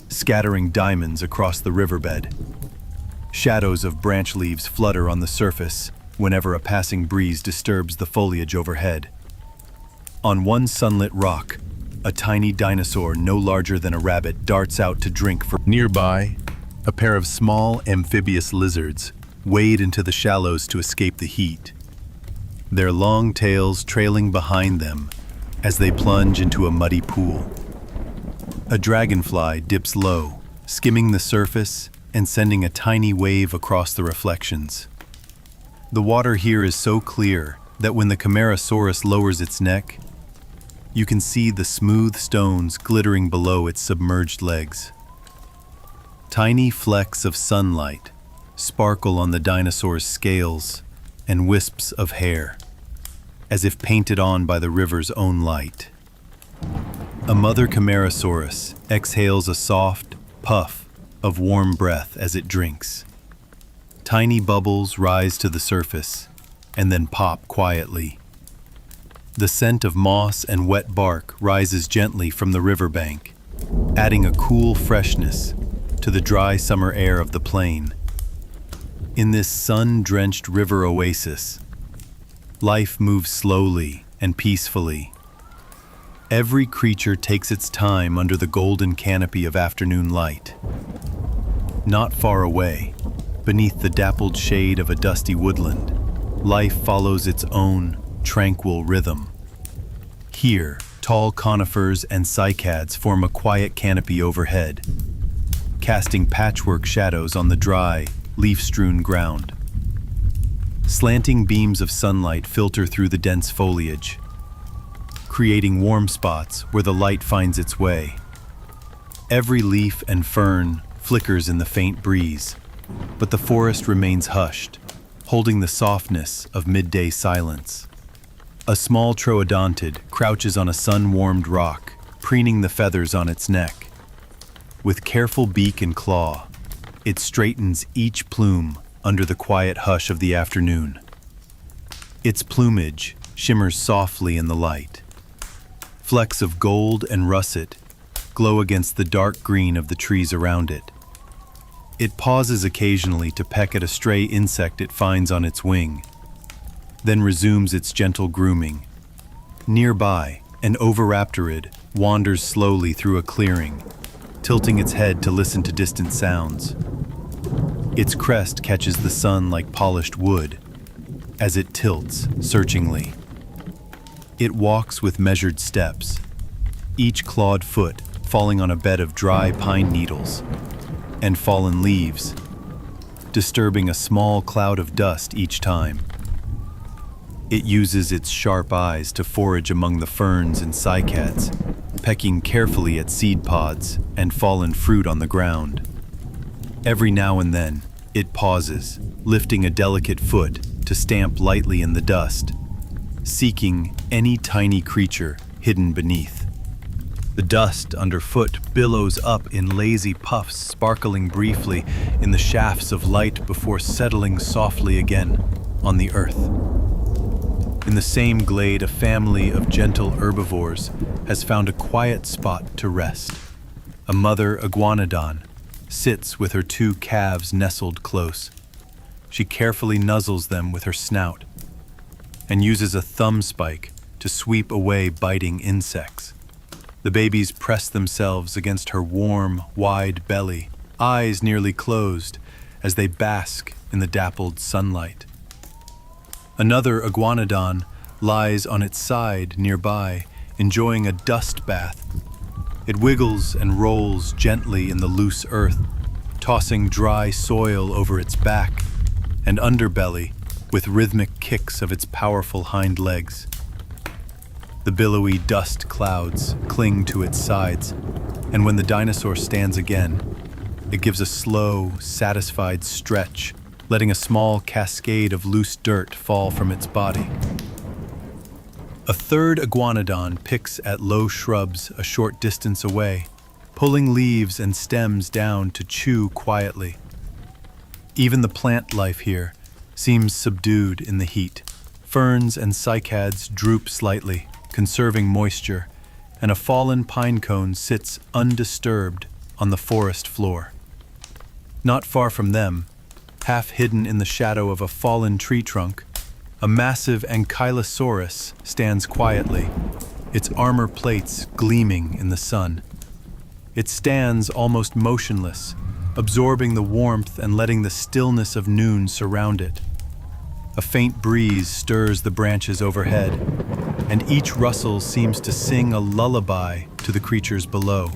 scattering diamonds across the riverbed. Shadows of branch leaves flutter on the surface, whenever a passing breeze disturbs the foliage overhead. On one sunlit rock, a tiny dinosaur no larger than a rabbit darts out to drink for nearby. A pair of small amphibious lizards wade into the shallows to escape the heat, their long tails trailing behind them as they plunge into a muddy pool. A dragonfly dips low, skimming the surface and sending a tiny wave across the reflections. The water here is so clear that when the Camarasaurus lowers its neck, you can see the smooth stones glittering below its submerged legs. Tiny flecks of sunlight sparkle on the dinosaur's scales and wisps of hair, as if painted on by the river's own light. A mother Camarasaurus exhales a soft puff of warm breath as it drinks. Tiny bubbles rise to the surface and then pop quietly. The scent of moss and wet bark rises gently from the riverbank, adding a cool freshness to the dry summer air of the plain. In this sun-drenched river oasis, life moves slowly and peacefully. Every creature takes its time under the golden canopy of afternoon light. Not far away, beneath the dappled shade of a dusty woodland, life follows its own tranquil rhythm. Here, tall conifers and cycads form a quiet canopy overhead, casting patchwork shadows on the dry, leaf-strewn ground. Slanting beams of sunlight filter through the dense foliage, creating warm spots where the light finds its way. Every leaf and fern flickers in the faint breeze, but the forest remains hushed, holding the softness of midday silence. A small troodontid crouches on a sun-warmed rock, preening the feathers on its neck. With careful beak and claw, it straightens each plume under the quiet hush of the afternoon. Its plumage shimmers softly in the light. Flecks of gold and russet glow against the dark green of the trees around it. It pauses occasionally to peck at a stray insect it finds on its wing, then resumes its gentle grooming. Nearby, an oviraptorid wanders slowly through a clearing, tilting its head to listen to distant sounds. Its crest catches the sun like polished wood as it tilts searchingly. It walks with measured steps, each clawed foot falling on a bed of dry pine needles and fallen leaves, disturbing a small cloud of dust each time. It uses its sharp eyes to forage among the ferns and cycads, pecking carefully at seed pods and fallen fruit on the ground. Every now and then, it pauses, lifting a delicate foot to stamp lightly in the dust, seeking any tiny creature hidden beneath. The dust underfoot billows up in lazy puffs, sparkling briefly in the shafts of light before settling softly again on the earth. In the same glade, a family of gentle herbivores has found a quiet spot to rest. A mother iguanodon sits with her two calves nestled close. She carefully nuzzles them with her snout and uses a thumb spike to sweep away biting insects. The babies press themselves against her warm, wide belly, eyes nearly closed as they bask in the dappled sunlight. Another iguanodon lies on its side nearby, enjoying a dust bath. It wiggles and rolls gently in the loose earth, tossing dry soil over its back and underbelly with rhythmic kicks of its powerful hind legs. The billowy dust clouds cling to its sides, and when the dinosaur stands again, it gives a slow, satisfied stretch, letting a small cascade of loose dirt fall from its body. A third iguanodon picks at low shrubs a short distance away, pulling leaves and stems down to chew quietly. Even the plant life here seems subdued in the heat. Ferns and cycads droop slightly, conserving moisture, and a fallen pine cone sits undisturbed on the forest floor. Not far from them, half hidden in the shadow of a fallen tree trunk, A massive ankylosaurus stands quietly, its armor plates gleaming in the sun. It stands almost motionless, absorbing the warmth and letting the stillness of noon surround it. A faint breeze stirs the branches overhead, and each rustle seems to sing a lullaby to the creatures below.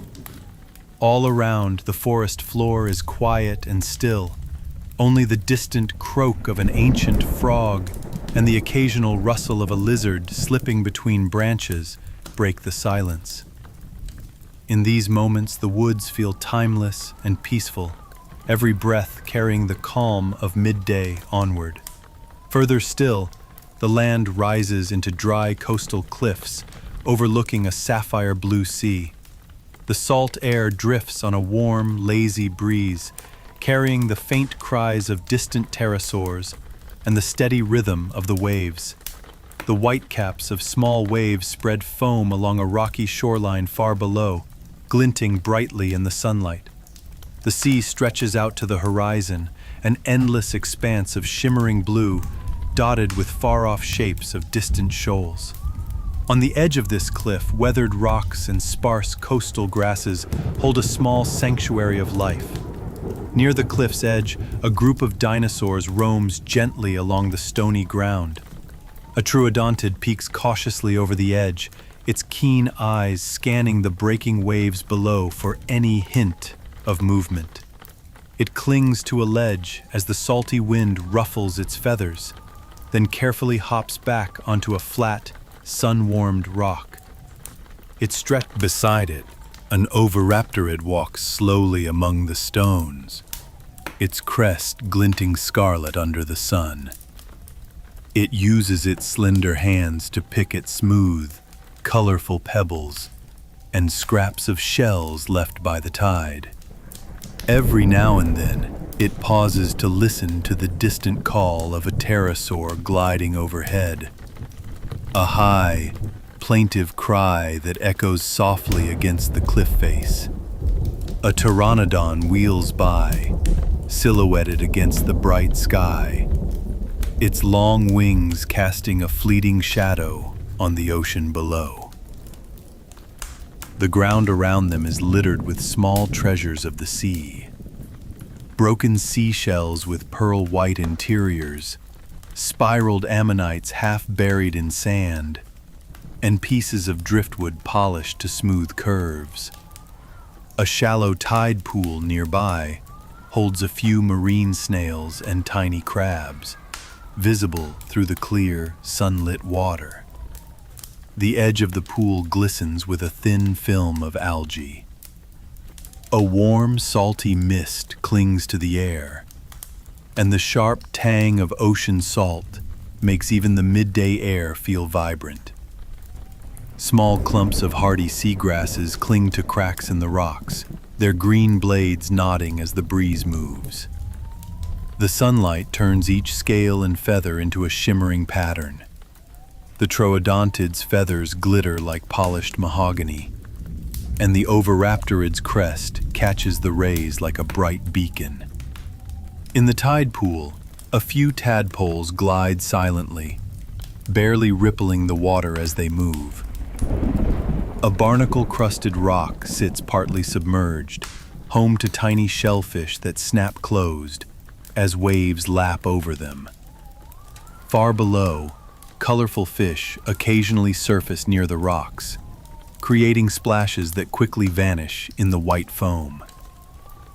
All around, the forest floor is quiet and still. Only the distant croak of an ancient frog and the occasional rustle of a lizard slipping between branches break the silence. In these moments, the woods feel timeless and peaceful, every breath carrying the calm of midday onward. Further still, the land rises into dry coastal cliffs, overlooking a sapphire blue sea. The salt air drifts on a warm, lazy breeze, carrying the faint cries of distant pterosaurs and the steady rhythm of the waves. The whitecaps of small waves spread foam along a rocky shoreline far below, glinting brightly in the sunlight. The sea stretches out to the horizon, an endless expanse of shimmering blue, dotted with far-off shapes of distant shoals. On the edge of this cliff, weathered rocks and sparse coastal grasses hold a small sanctuary of life. Near the cliff's edge, a group of dinosaurs roams gently along the stony ground. A troodontid peeks cautiously over the edge, its keen eyes scanning the breaking waves below for any hint of movement. It clings to a ledge as the salty wind ruffles its feathers, then carefully hops back onto a flat, sun-warmed rock. It stretched beside it. An oviraptorid walks slowly among the stones, its crest glinting scarlet under the sun. It uses its slender hands to pick at smooth, colorful pebbles and scraps of shells left by the tide. Every now and then, it pauses to listen to the distant call of a pterosaur gliding overhead. A high, plaintive cry that echoes softly against the cliff face. A pteranodon wheels by, silhouetted against the bright sky, its long wings casting a fleeting shadow on the ocean below. The ground around them is littered with small treasures of the sea. Broken seashells with pearl-white interiors, spiraled ammonites half buried in sand, and pieces of driftwood polished to smooth curves. A shallow tide pool nearby holds a few marine snails and tiny crabs, visible through the clear, sunlit water. The edge of the pool glistens with a thin film of algae. A warm, salty mist clings to the air, and the sharp tang of ocean salt makes even the midday air feel vibrant. Small clumps of hardy seagrasses cling to cracks in the rocks, their green blades nodding as the breeze moves. The sunlight turns each scale and feather into a shimmering pattern. The troodontid's feathers glitter like polished mahogany, and the oviraptorid's crest catches the rays like a bright beacon. In the tide pool, a few tadpoles glide silently, barely rippling the water as they move. A barnacle-crusted rock sits partly submerged, home to tiny shellfish that snap closed as waves lap over them. Far below, colorful fish occasionally surface near the rocks, creating splashes that quickly vanish in the white foam.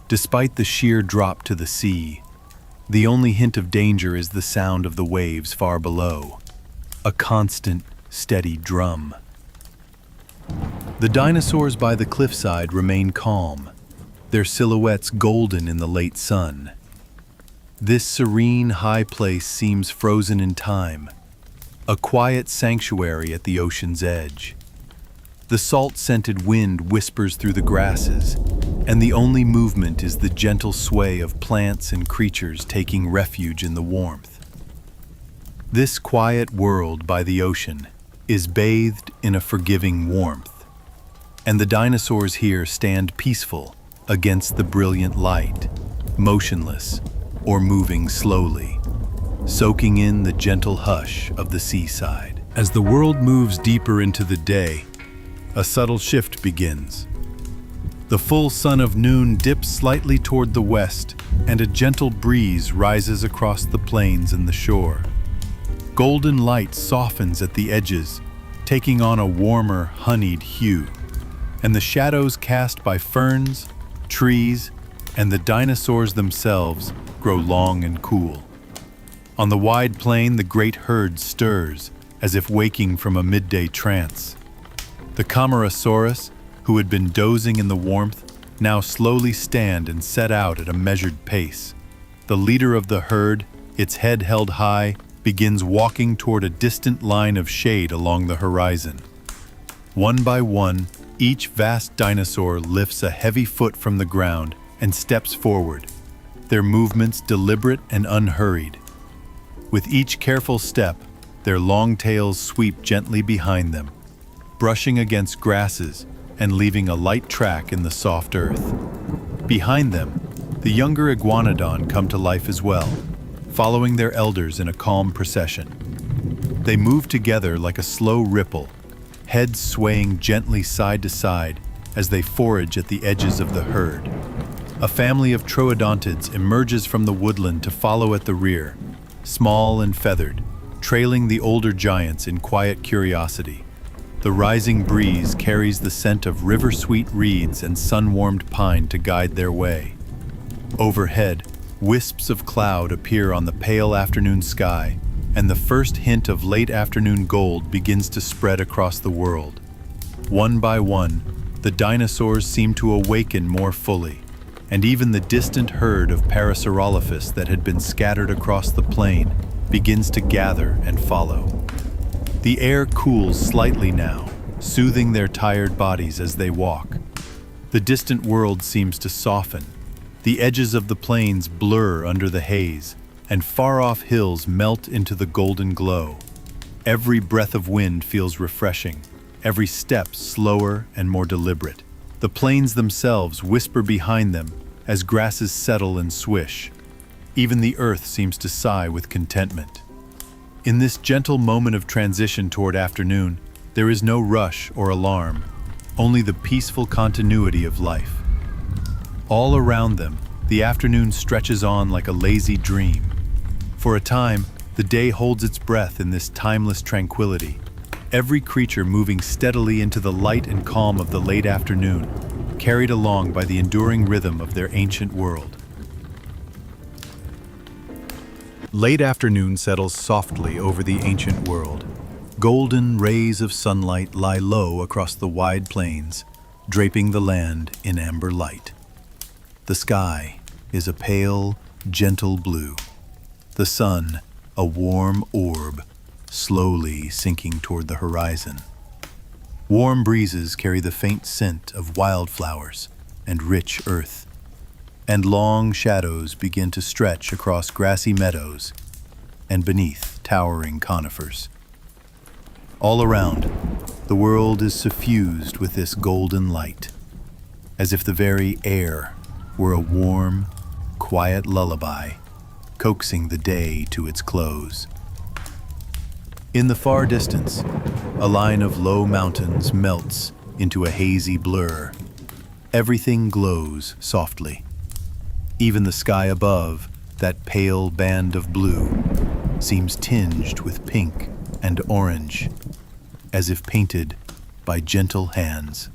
Despite the sheer drop to the sea, the only hint of danger is the sound of the waves far below, a constant, steady drum. The dinosaurs by the cliffside remain calm, their silhouettes golden in the late sun. This serene, high place seems frozen in time, a quiet sanctuary at the ocean's edge. The salt-scented wind whispers through the grasses, and the only movement is the gentle sway of plants and creatures taking refuge in the warmth. This quiet world by the ocean is bathed in a forgiving warmth, and the dinosaurs here stand peaceful against the brilliant light, motionless or moving slowly. soaking in the gentle hush of the seaside. As the world moves deeper into the day, a subtle shift begins. The full sun of noon dips slightly toward the west, and a gentle breeze rises across the plains and the shore. Golden light softens at the edges, taking on a warmer, honeyed hue, and the shadows cast by ferns, trees, and the dinosaurs themselves grow long and cool. On the wide plain, the great herd stirs, as if waking from a midday trance. The Camarasaurus, who had been dozing in the warmth, now slowly stand and set out at a measured pace. The leader of the herd, its head held high, begins walking toward a distant line of shade along the horizon. One by one, each vast dinosaur lifts a heavy foot from the ground and steps forward, their movements deliberate and unhurried. With each careful step, their long tails sweep gently behind them, brushing against grasses and leaving a light track in the soft earth. Behind them, the younger iguanodon come to life as well, following their elders in a calm procession. They move together like a slow ripple, heads swaying gently side to side as they forage at the edges of the herd. A family of troodontids emerges from the woodland to follow at the rear, small and feathered, trailing the older giants in quiet curiosity. The rising breeze carries the scent of river-sweet reeds and sun-warmed pine to guide their way. Overhead, wisps of cloud appear on the pale afternoon sky, and the first hint of late afternoon gold begins to spread across the world. One by one, the dinosaurs seem to awaken more fully, and even the distant herd of Parasaurolophus that had been scattered across the plain begins to gather and follow. The air cools slightly now, soothing their tired bodies as they walk. The distant world seems to soften. The edges of the plains blur under the haze, and far-off hills melt into the golden glow. Every breath of wind feels refreshing, every step slower and more deliberate. The plains themselves whisper behind them as grasses settle and swish. Even the earth seems to sigh with contentment. In this gentle moment of transition toward afternoon, there is no rush or alarm, only the peaceful continuity of life. All around them, the afternoon stretches on like a lazy dream. For a time, the day holds its breath in this timeless tranquility, every creature moving steadily into the light and calm of the late afternoon, carried along by the enduring rhythm of their ancient world. Late afternoon settles softly over the ancient world. Golden rays of sunlight lie low across the wide plains, draping the land in amber light. The sky is a pale, gentle blue. The sun, a warm orb, slowly sinking toward the horizon. Warm breezes carry the faint scent of wildflowers and rich earth, and long shadows begin to stretch across grassy meadows and beneath towering conifers. All around, the world is suffused with this golden light, as if the very air were a warm, quiet lullaby, coaxing the day to its close. In the far distance, a line of low mountains melts into a hazy blur. Everything glows softly. Even the sky above, that pale band of blue, seems tinged with pink and orange, as if painted by gentle hands.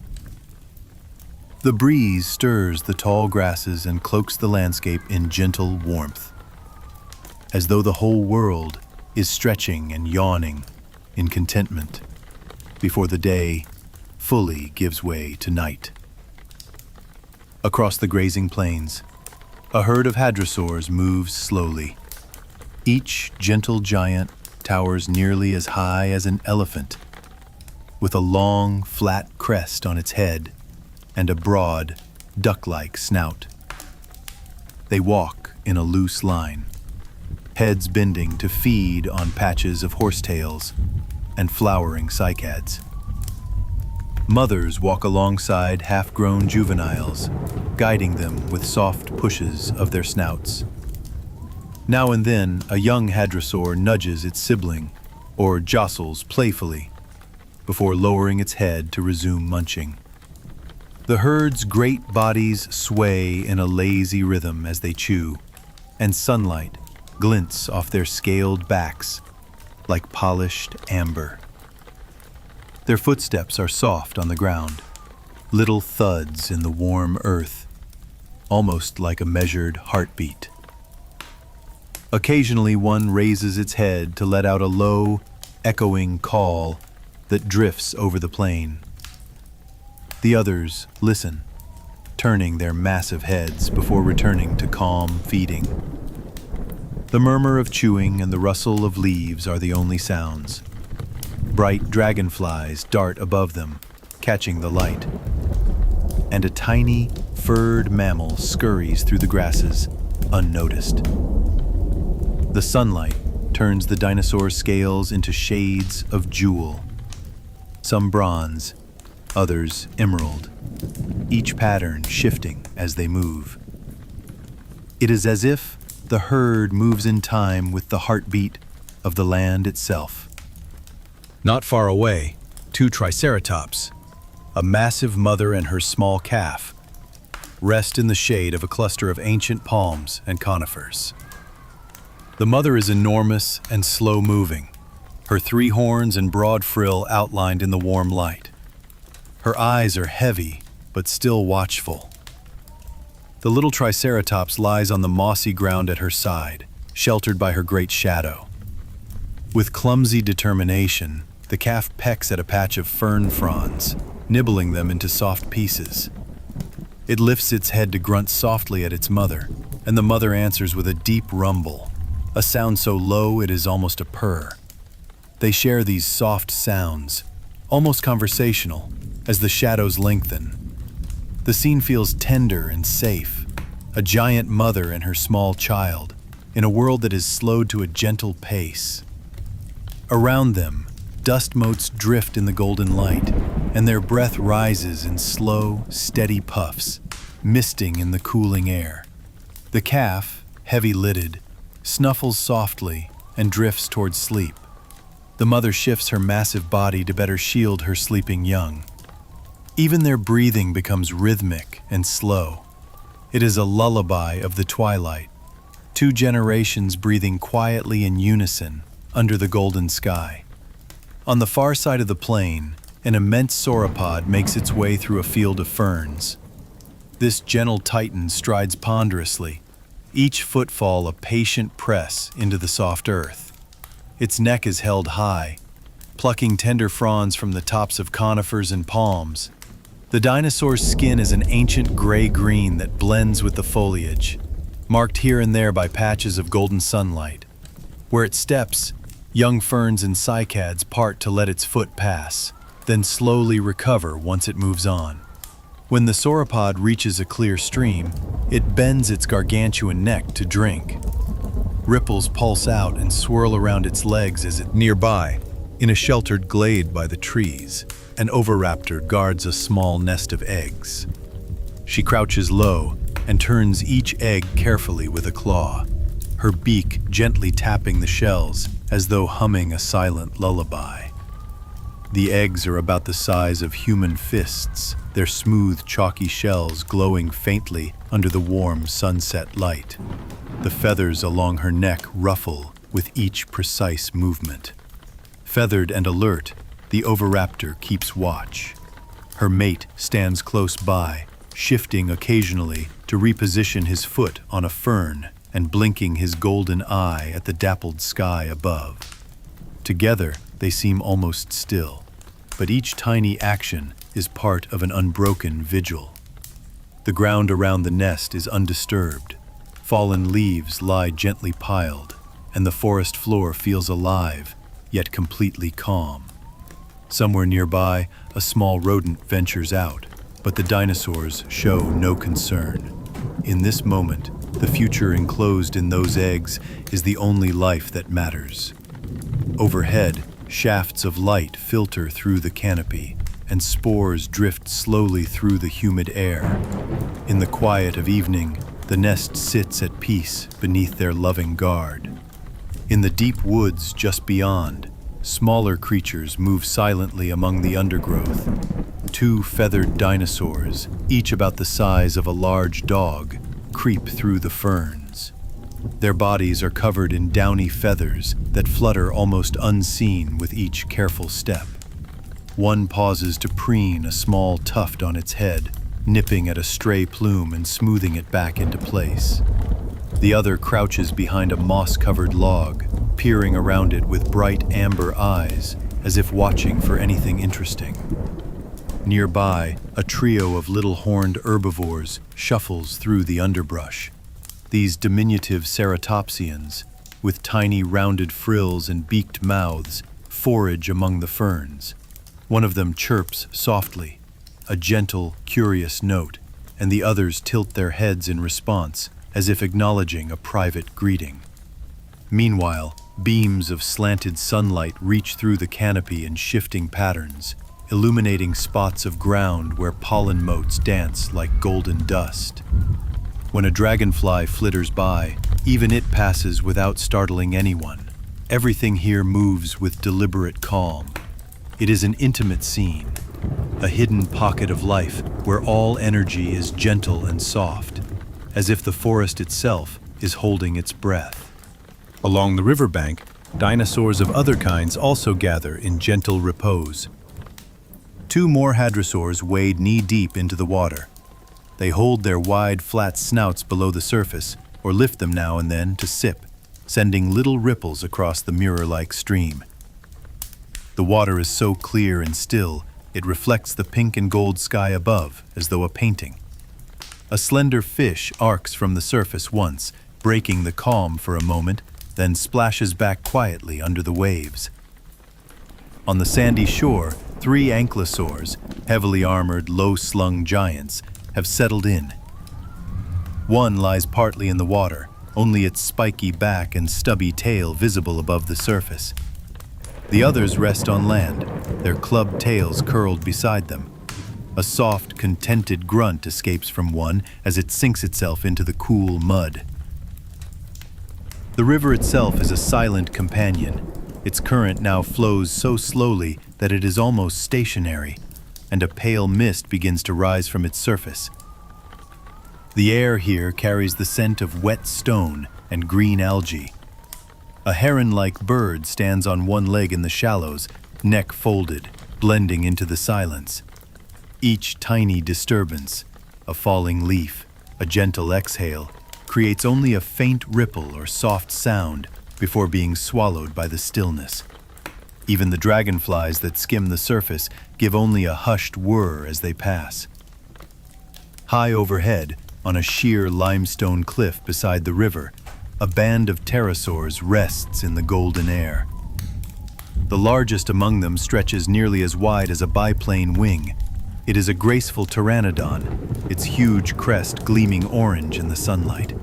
The breeze stirs the tall grasses and cloaks the landscape in gentle warmth, as though the whole world is stretching and yawning in contentment before the day fully gives way to night. Across the grazing plains, a herd of hadrosaurs moves slowly. Each gentle giant towers nearly as high as an elephant, with a long, flat crest on its head and a broad, duck-like snout. They walk in a loose line, heads bending to feed on patches of horsetails and flowering cycads. Mothers walk alongside half-grown juveniles, guiding them with soft pushes of their snouts. Now and then, a young hadrosaur nudges its sibling or jostles playfully before lowering its head to resume munching. The herd's great bodies sway in a lazy rhythm as they chew, and sunlight glints off their scaled backs like polished amber. Their footsteps are soft on the ground, little thuds in the warm earth, almost like a measured heartbeat. Occasionally one raises its head to let out a low, echoing call that drifts over the plain. The others listen, turning their massive heads before returning to calm feeding. The murmur of chewing and the rustle of leaves are the only sounds. Bright dragonflies dart above them, catching the light. And a tiny, furred mammal scurries through the grasses, unnoticed. The sunlight turns the dinosaur's scales into shades of jewel. Some bronze, others emerald, each pattern shifting as they move. It is as if the herd moves in time with the heartbeat of the land itself. Not far away, two triceratops, a massive mother and her small calf, rest in the shade of a cluster of ancient palms and conifers. The mother is enormous and slow-moving, her three horns and broad frill outlined in the warm light. Her eyes are heavy, but still watchful. The little triceratops lies on the mossy ground at her side, sheltered by her great shadow. With clumsy determination, the calf pecks at a patch of fern fronds, nibbling them into soft pieces. It lifts its head to grunt softly at its mother, and the mother answers with a deep rumble, a sound so low it is almost a purr. They share these soft sounds, almost conversational, as the shadows lengthen. The scene feels tender and safe, a giant mother and her small child, in a world that is slowed to a gentle pace. Around them, dust motes drift in the golden light, and their breath rises in slow, steady puffs, misting in the cooling air. The calf, heavy-lidded, snuffles softly and drifts towards sleep. The mother shifts her massive body to better shield her sleeping young. Even their breathing becomes rhythmic and slow. It is a lullaby of the twilight, two generations breathing quietly in unison under the golden sky. On the far side of the plain, an immense sauropod makes its way through a field of ferns. This gentle titan strides ponderously, each footfall a patient press into the soft earth. Its neck is held high, plucking tender fronds from the tops of conifers and palms. The dinosaur's skin is an ancient gray-green that blends with the foliage, marked here and there by patches of golden sunlight. Where it steps, young ferns and cycads part to let its foot pass, then slowly recover once it moves on. When the sauropod reaches a clear stream, it bends its gargantuan neck to drink. Ripples pulse out and swirl around its legs as it nearby, in a sheltered glade by the trees, an oviraptor guards a small nest of eggs. She crouches low and turns each egg carefully with a claw, her beak gently tapping the shells as though humming a silent lullaby. The eggs are about the size of human fists, their smooth, chalky shells glowing faintly under the warm sunset light. The feathers along her neck ruffle with each precise movement. Feathered and alert, the oviraptor keeps watch. Her mate stands close by, shifting occasionally to reposition his foot on a fern and blinking his golden eye at the dappled sky above. Together, they seem almost still, but each tiny action is part of an unbroken vigil. The ground around the nest is undisturbed. Fallen leaves lie gently piled, and the forest floor feels alive, yet completely calm. Somewhere nearby, a small rodent ventures out, but the dinosaurs show no concern. In this moment, the future enclosed in those eggs is the only life that matters. Overhead, shafts of light filter through the canopy, and spores drift slowly through the humid air. In the quiet of evening, The nest sits at peace beneath their loving guard. In the deep woods just beyond, smaller creatures move silently among the undergrowth. Two feathered dinosaurs, each about the size of a large dog, creep through the ferns. Their bodies are covered in downy feathers that flutter almost unseen with each careful step. One pauses to preen a small tuft on its head, nipping at a stray plume and smoothing it back into place. The other crouches behind a moss-covered log, peering around it with bright amber eyes, as if watching for anything interesting. Nearby, a trio of little horned herbivores shuffles through the underbrush. These diminutive ceratopsians, with tiny rounded frills and beaked mouths, forage among the ferns. One of them chirps softly, a gentle, curious note, and the others tilt their heads in response, as if acknowledging a private greeting. Meanwhile, beams of slanted sunlight reach through the canopy in shifting patterns, illuminating spots of ground where pollen motes dance like golden dust. When a dragonfly flitters by, even it passes without startling anyone. Everything here moves with deliberate calm. It is an intimate scene, a hidden pocket of life where all energy is gentle and soft, as if the forest itself is holding its breath. Along the riverbank, dinosaurs of other kinds also gather in gentle repose. Two more hadrosaurs wade knee-deep into the water. They hold their wide, flat snouts below the surface, or lift them now and then to sip, sending little ripples across the mirror-like stream. The water is so clear and still, it reflects the pink and gold sky above, as though a painting. A slender fish arcs from the surface once, breaking the calm for a moment, then splashes back quietly under the waves. On the sandy shore, three ankylosaurs, heavily armored, low-slung giants, have settled in. One lies partly in the water, only its spiky back and stubby tail visible above the surface. The others rest on land, their clubbed tails curled beside them. A soft, contented grunt escapes from one as it sinks itself into the cool mud. The river itself is a silent companion. Its current now flows so slowly that it is almost stationary, and a pale mist begins to rise from its surface. The air here carries the scent of wet stone and green algae. A heron-like bird stands on one leg in the shallows, neck folded, blending into the silence. Each tiny disturbance, a falling leaf, a gentle exhale, creates only a faint ripple or soft sound before being swallowed by the stillness. Even the dragonflies that skim the surface give only a hushed whir as they pass. High overhead, on a sheer limestone cliff beside the river, a band of pterosaurs rests in the golden air. The largest among them stretches nearly as wide as a biplane wing. It is a graceful pteranodon, its huge crest gleaming orange in the sunlight.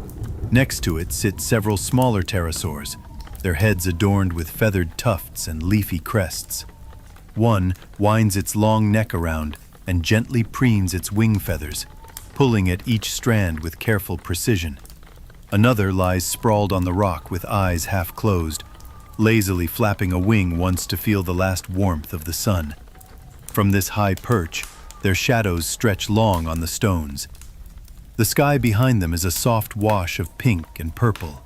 Next to it sit several smaller pterosaurs, their heads adorned with feathered tufts and leafy crests. One winds its long neck around and gently preens its wing feathers, pulling at each strand with careful precision. Another lies sprawled on the rock with eyes half closed, lazily flapping a wing once to feel the last warmth of the sun. From this high perch, their shadows stretch long on the stones. The sky behind them is a soft wash of pink and purple.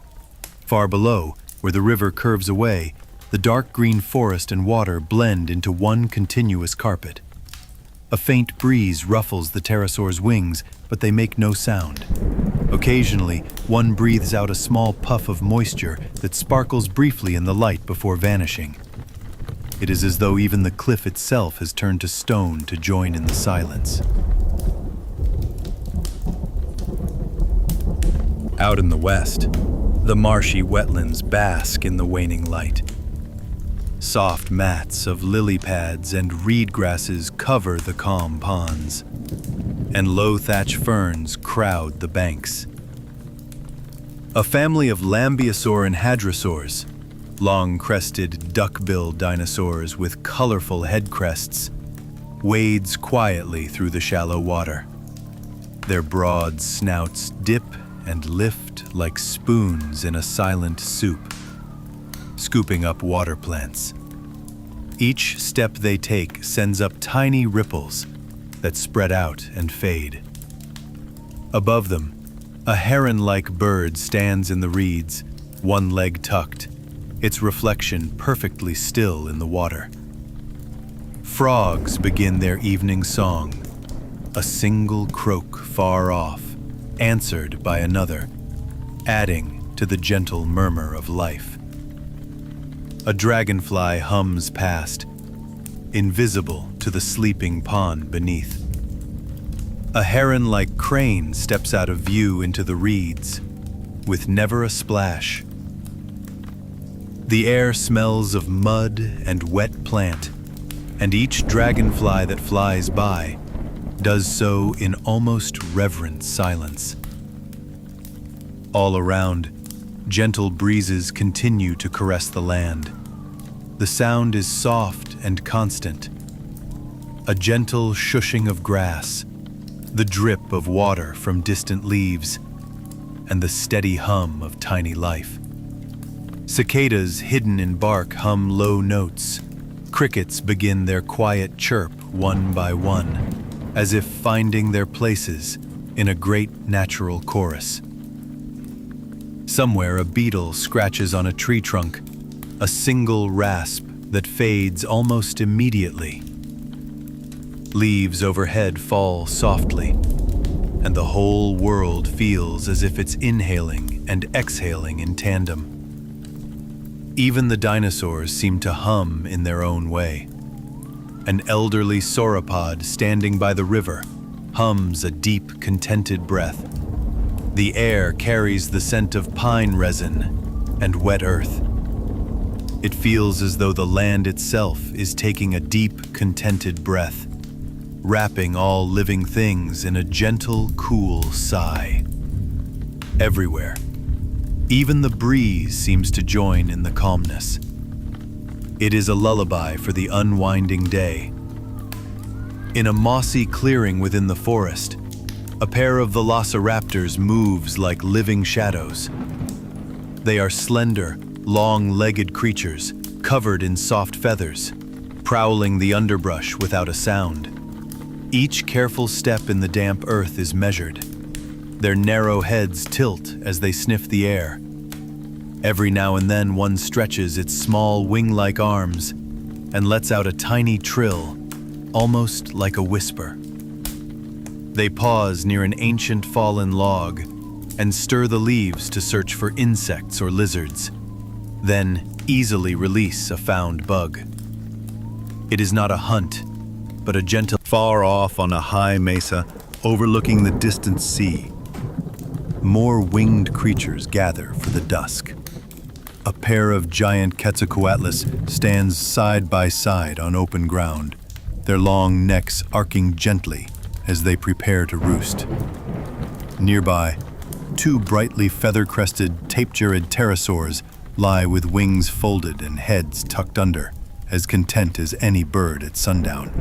Far below, where the river curves away, the dark green forest and water blend into one continuous carpet. A faint breeze ruffles the pterosaur's wings, but they make no sound. Occasionally, one breathes out a small puff of moisture that sparkles briefly in the light before vanishing. It is as though even the cliff itself has turned to stone to join in the silence. Out in the west, the marshy wetlands bask in the waning light. Soft mats of lily pads and reed grasses cover the calm ponds, and low thatch ferns crowd the banks. A family of lambeosaur and hadrosaurs, long-crested duck-billed dinosaurs with colorful head crests, wades quietly through the shallow water. Their broad snouts dip and lift like spoons in a silent soup, scooping up water plants. Each step they take sends up tiny ripples that spread out and fade. Above them, a heron-like bird stands in the reeds, one leg tucked, its reflection perfectly still in the water. Frogs begin their evening song, a single croak far off, answered by another, adding to the gentle murmur of life. A dragonfly hums past, invisible to the sleeping pond beneath. A heron-like crane steps out of view into the reeds, with never a splash. The air smells of mud and wet plant, and each dragonfly that flies by does so in almost reverent silence. All around, gentle breezes continue to caress the land. The sound is soft and constant. A gentle shushing of grass, the drip of water from distant leaves, and the steady hum of tiny life. Cicadas hidden in bark hum low notes. Crickets begin their quiet chirp one by one, as if finding their places in a great natural chorus. Somewhere a beetle scratches on a tree trunk, a single rasp that fades almost immediately. Leaves overhead fall softly, and the whole world feels as if it's inhaling and exhaling in tandem. Even the dinosaurs seem to hum in their own way. An elderly sauropod standing by the river hums a deep, contented breath. The air carries the scent of pine resin and wet earth. It feels as though the land itself is taking a deep, contented breath, wrapping all living things in a gentle, cool sigh. Everywhere, even the breeze seems to join in the calmness. It is a lullaby for the unwinding day. In a mossy clearing within the forest, a pair of velociraptors moves like living shadows. They are slender, long-legged creatures, covered in soft feathers, prowling the underbrush without a sound. Each careful step in the damp earth is measured. Their narrow heads tilt as they sniff the air. Every now and then one stretches its small wing-like arms and lets out a tiny trill, almost like a whisper. They pause near an ancient fallen log and stir the leaves to search for insects or lizards, then easily release a found bug. It is not a hunt, but a gentle. Far off on a high mesa overlooking the distant sea, more winged creatures gather for the dusk. A pair of giant Quetzalcoatlus stands side by side on open ground, their long necks arcing gently as they prepare to roost. Nearby, two brightly feather-crested tape-jared pterosaurs lie with wings folded and heads tucked under, as content as any bird at sundown.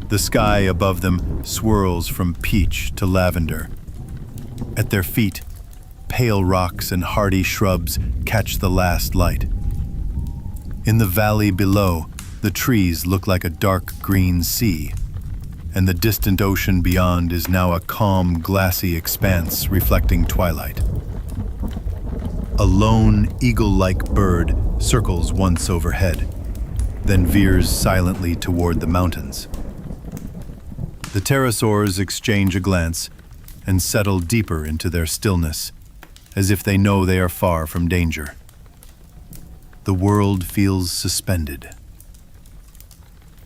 The sky above them swirls from peach to lavender. At their feet, pale rocks and hardy shrubs catch the last light. In the valley below, the trees look like a dark green sea, and the distant ocean beyond is now a calm, glassy expanse reflecting twilight. A lone, eagle-like bird circles once overhead, then veers silently toward the mountains. The pterosaurs exchange a glance and settle deeper into their stillness, as if they know they are far from danger. The world feels suspended.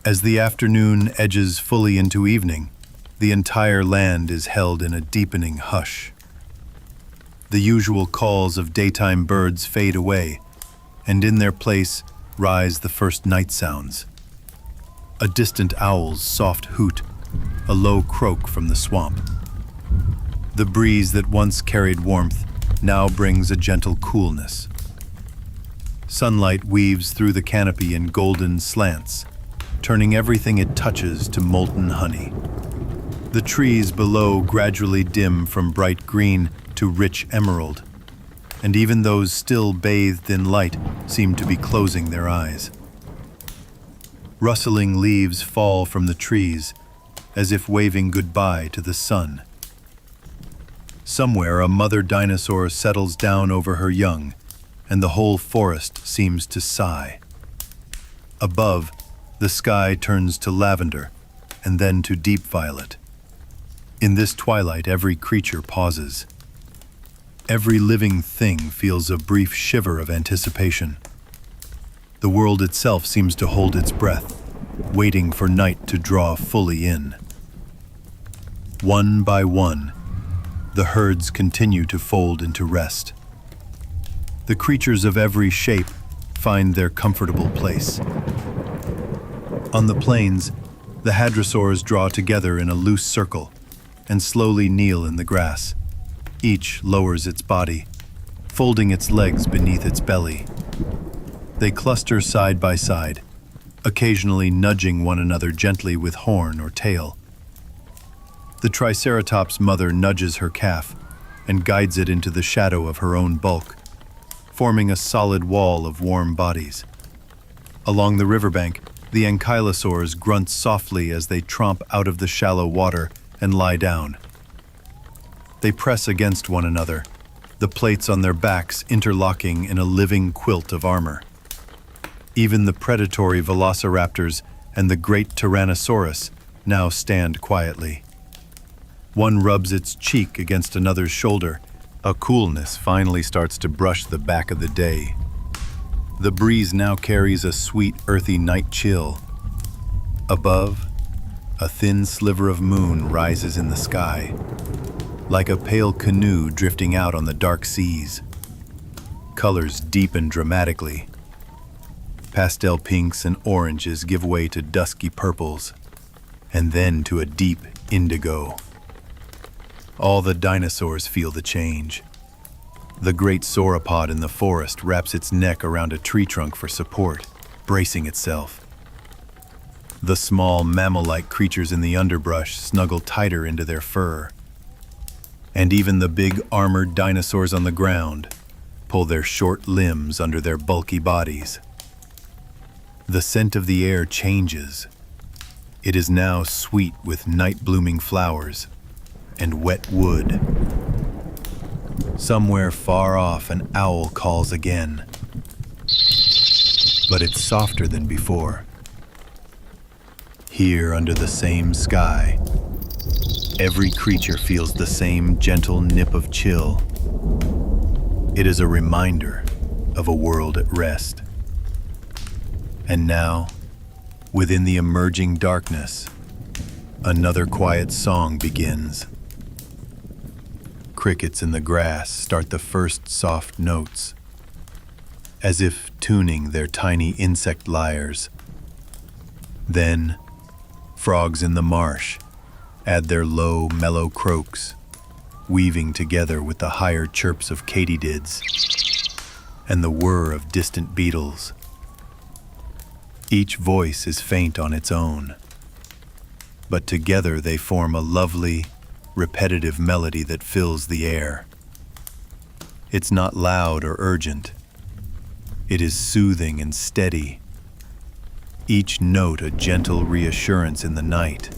As the afternoon edges fully into evening, the entire land is held in a deepening hush. The usual calls of daytime birds fade away, and in their place rise the first night sounds. A distant owl's soft hoot, a low croak from the swamp. The breeze that once carried warmth now brings a gentle coolness. Sunlight weaves through the canopy in golden slants, turning everything it touches to molten honey. The trees below gradually dim from bright green to rich emerald, and even those still bathed in light seem to be closing their eyes. Rustling leaves fall from the trees, as if waving goodbye to the sun. Somewhere a mother dinosaur settles down over her young, and the whole forest seems to sigh. Above, the sky turns to lavender, and then to deep violet. In this twilight, every creature pauses. Every living thing feels a brief shiver of anticipation. The world itself seems to hold its breath, waiting for night to draw fully in. One by one, the herds continue to fold into rest. The creatures of every shape find their comfortable place. On the plains, the hadrosaurs draw together in a loose circle and slowly kneel in the grass. Each lowers its body, folding its legs beneath its belly. They cluster side by side, occasionally nudging one another gently with horn or tail. The Triceratops mother nudges her calf and guides it into the shadow of her own bulk, forming a solid wall of warm bodies. Along the riverbank, the ankylosaurs grunt softly as they tromp out of the shallow water and lie down. They press against one another, the plates on their backs interlocking in a living quilt of armor. Even the predatory velociraptors and the great Tyrannosaurus now stand quietly. One rubs its cheek against another's shoulder. A coolness finally starts to brush the back of the day. The breeze now carries a sweet, earthy night chill. Above, a thin sliver of moon rises in the sky, like a pale canoe drifting out on the dark seas. Colors deepen dramatically. Pastel pinks and oranges give way to dusky purples, and then to a deep indigo. All the dinosaurs feel the change. The great sauropod in the forest wraps its neck around a tree trunk for support, bracing itself. The small mammal-like creatures in the underbrush snuggle tighter into their fur. And even the big armored dinosaurs on the ground pull their short limbs under their bulky bodies. The scent of the air changes. It is now sweet with night-blooming flowers and wet wood. Somewhere far off, an owl calls again, but it's softer than before. Here, under the same sky, every creature feels the same gentle nip of chill. It is a reminder of a world at rest. And now, within the emerging darkness, another quiet song begins. Crickets in the grass start the first soft notes, as if tuning their tiny insect lyres. Then, frogs in the marsh add their low, mellow croaks, weaving together with the higher chirps of katydids and the whir of distant beetles. Each voice is faint on its own, but together they form a lovely, repetitive melody that fills the air. It's not loud or urgent. It is soothing and steady, each note a gentle reassurance in the night.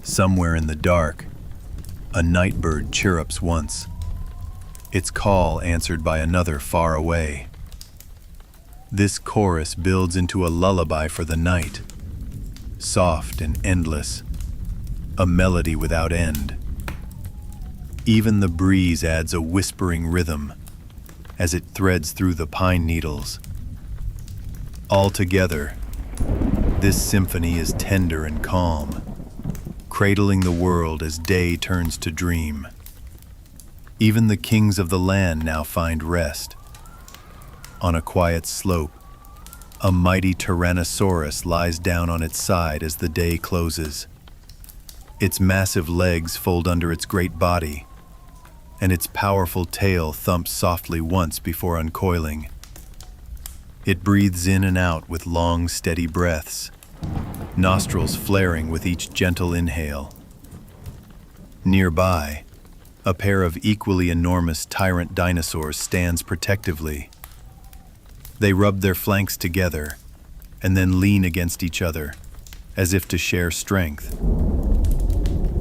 Somewhere in the dark, a nightbird chirrups once, its call answered by another far away. This chorus builds into a lullaby for the night, soft and endless, a melody without end. Even the breeze adds a whispering rhythm as it threads through the pine needles. Altogether, this symphony is tender and calm, cradling the world as day turns to dream. Even the kings of the land now find rest. On a quiet slope, a mighty Tyrannosaurus lies down on its side as the day closes. Its massive legs fold under its great body, and its powerful tail thumps softly once before uncoiling. It breathes in and out with long, steady breaths, nostrils flaring with each gentle inhale. Nearby, a pair of equally enormous tyrant dinosaurs stands protectively. They rub their flanks together and then lean against each other, as if to share strength.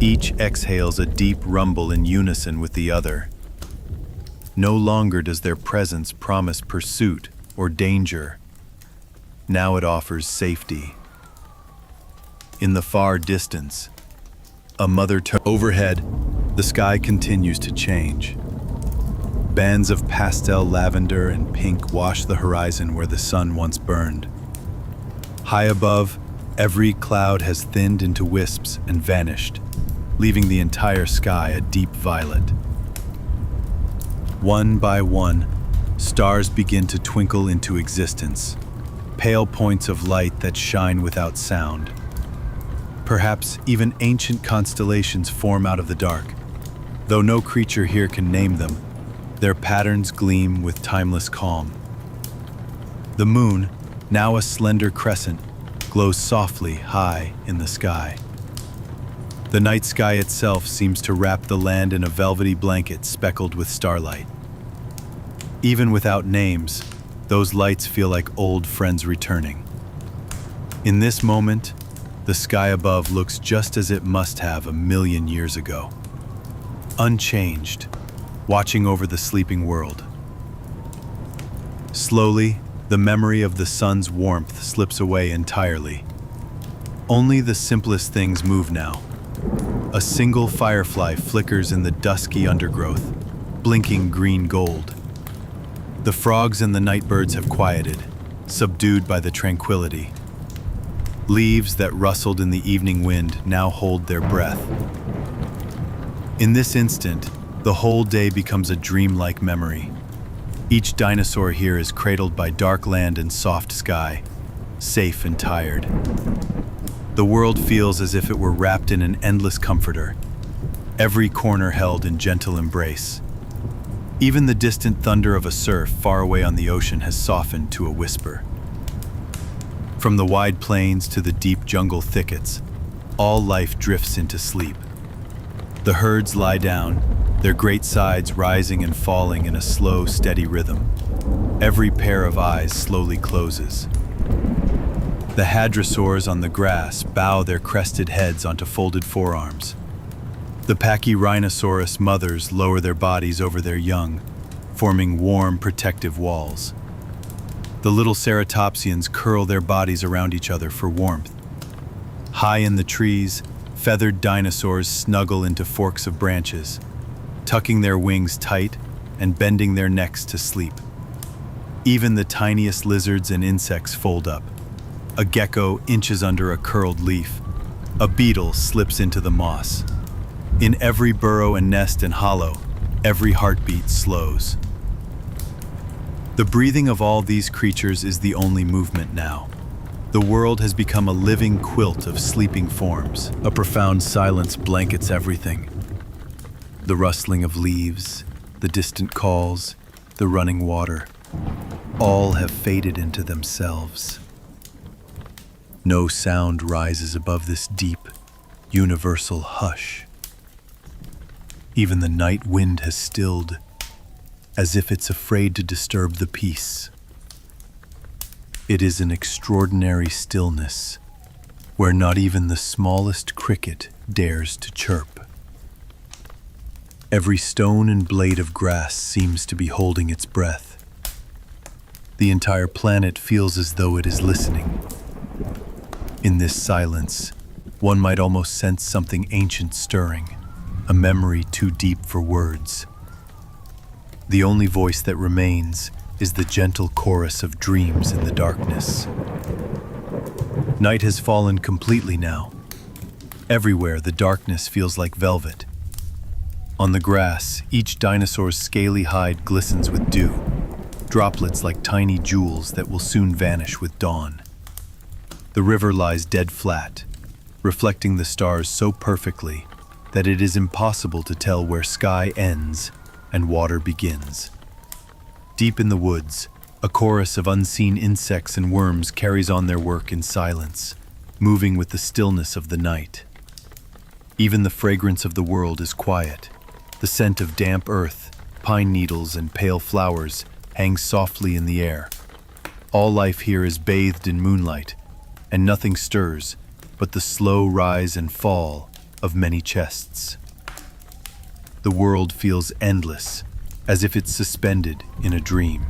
Each exhales a deep rumble in unison with the other. No longer does their presence promise pursuit or danger. Now it offers safety. In the far distance, overhead, the sky continues to change. Bands of pastel lavender and pink wash the horizon where the sun once burned. High above, every cloud has thinned into wisps and vanished, leaving the entire sky a deep violet. One by one, stars begin to twinkle into existence, pale points of light that shine without sound. Perhaps even ancient constellations form out of the dark. Though no creature here can name them, their patterns gleam with timeless calm. The moon, now a slender crescent, glows softly high in the sky. The night sky itself seems to wrap the land in a velvety blanket speckled with starlight. Even without names, those lights feel like old friends returning. In this moment, the sky above looks just as it must have 1,000,000 years ago. Unchanged, watching over the sleeping world. Slowly, the memory of the sun's warmth slips away entirely. Only the simplest things move now. A single firefly flickers in the dusky undergrowth, blinking green gold. The frogs and the nightbirds have quieted, subdued by the tranquility. Leaves that rustled in the evening wind now hold their breath. In this instant, the whole day becomes a dreamlike memory. Each dinosaur here is cradled by dark land and soft sky, safe and tired. The world feels as if it were wrapped in an endless comforter, every corner held in gentle embrace. Even the distant thunder of a surf far away on the ocean has softened to a whisper. From the wide plains to the deep jungle thickets, all life drifts into sleep. The herds lie down, their great sides rising and falling in a slow, steady rhythm. Every pair of eyes slowly closes. The hadrosaurs on the grass bow their crested heads onto folded forearms. The pachyrhinosaurus mothers lower their bodies over their young, forming warm, protective walls. The little ceratopsians curl their bodies around each other for warmth. High in the trees, feathered dinosaurs snuggle into forks of branches, tucking their wings tight and bending their necks to sleep. Even the tiniest lizards and insects fold up. A gecko inches under a curled leaf. A beetle slips into the moss. In every burrow and nest and hollow, every heartbeat slows. The breathing of all these creatures is the only movement now. The world has become a living quilt of sleeping forms. A profound silence blankets everything. The rustling of leaves, the distant calls, the running water, all have faded into themselves. No sound rises above this deep, universal hush. Even the night wind has stilled, as if it's afraid to disturb the peace. It is an extraordinary stillness, where not even the smallest cricket dares to chirp. Every stone and blade of grass seems to be holding its breath. The entire planet feels as though it is listening. In this silence, one might almost sense something ancient stirring, a memory too deep for words. The only voice that remains is the gentle chorus of dreams in the darkness. Night has fallen completely now. Everywhere, the darkness feels like velvet. On the grass, each dinosaur's scaly hide glistens with dew, droplets like tiny jewels that will soon vanish with dawn. The river lies dead flat, reflecting the stars so perfectly that it is impossible to tell where sky ends and water begins. Deep in the woods, a chorus of unseen insects and worms carries on their work in silence, moving with the stillness of the night. Even the fragrance of the world is quiet. The scent of damp earth, pine needles, and pale flowers hangs softly in the air. All life here is bathed in moonlight, and nothing stirs but the slow rise and fall of many chests. The world feels endless, as if it's suspended in a dream.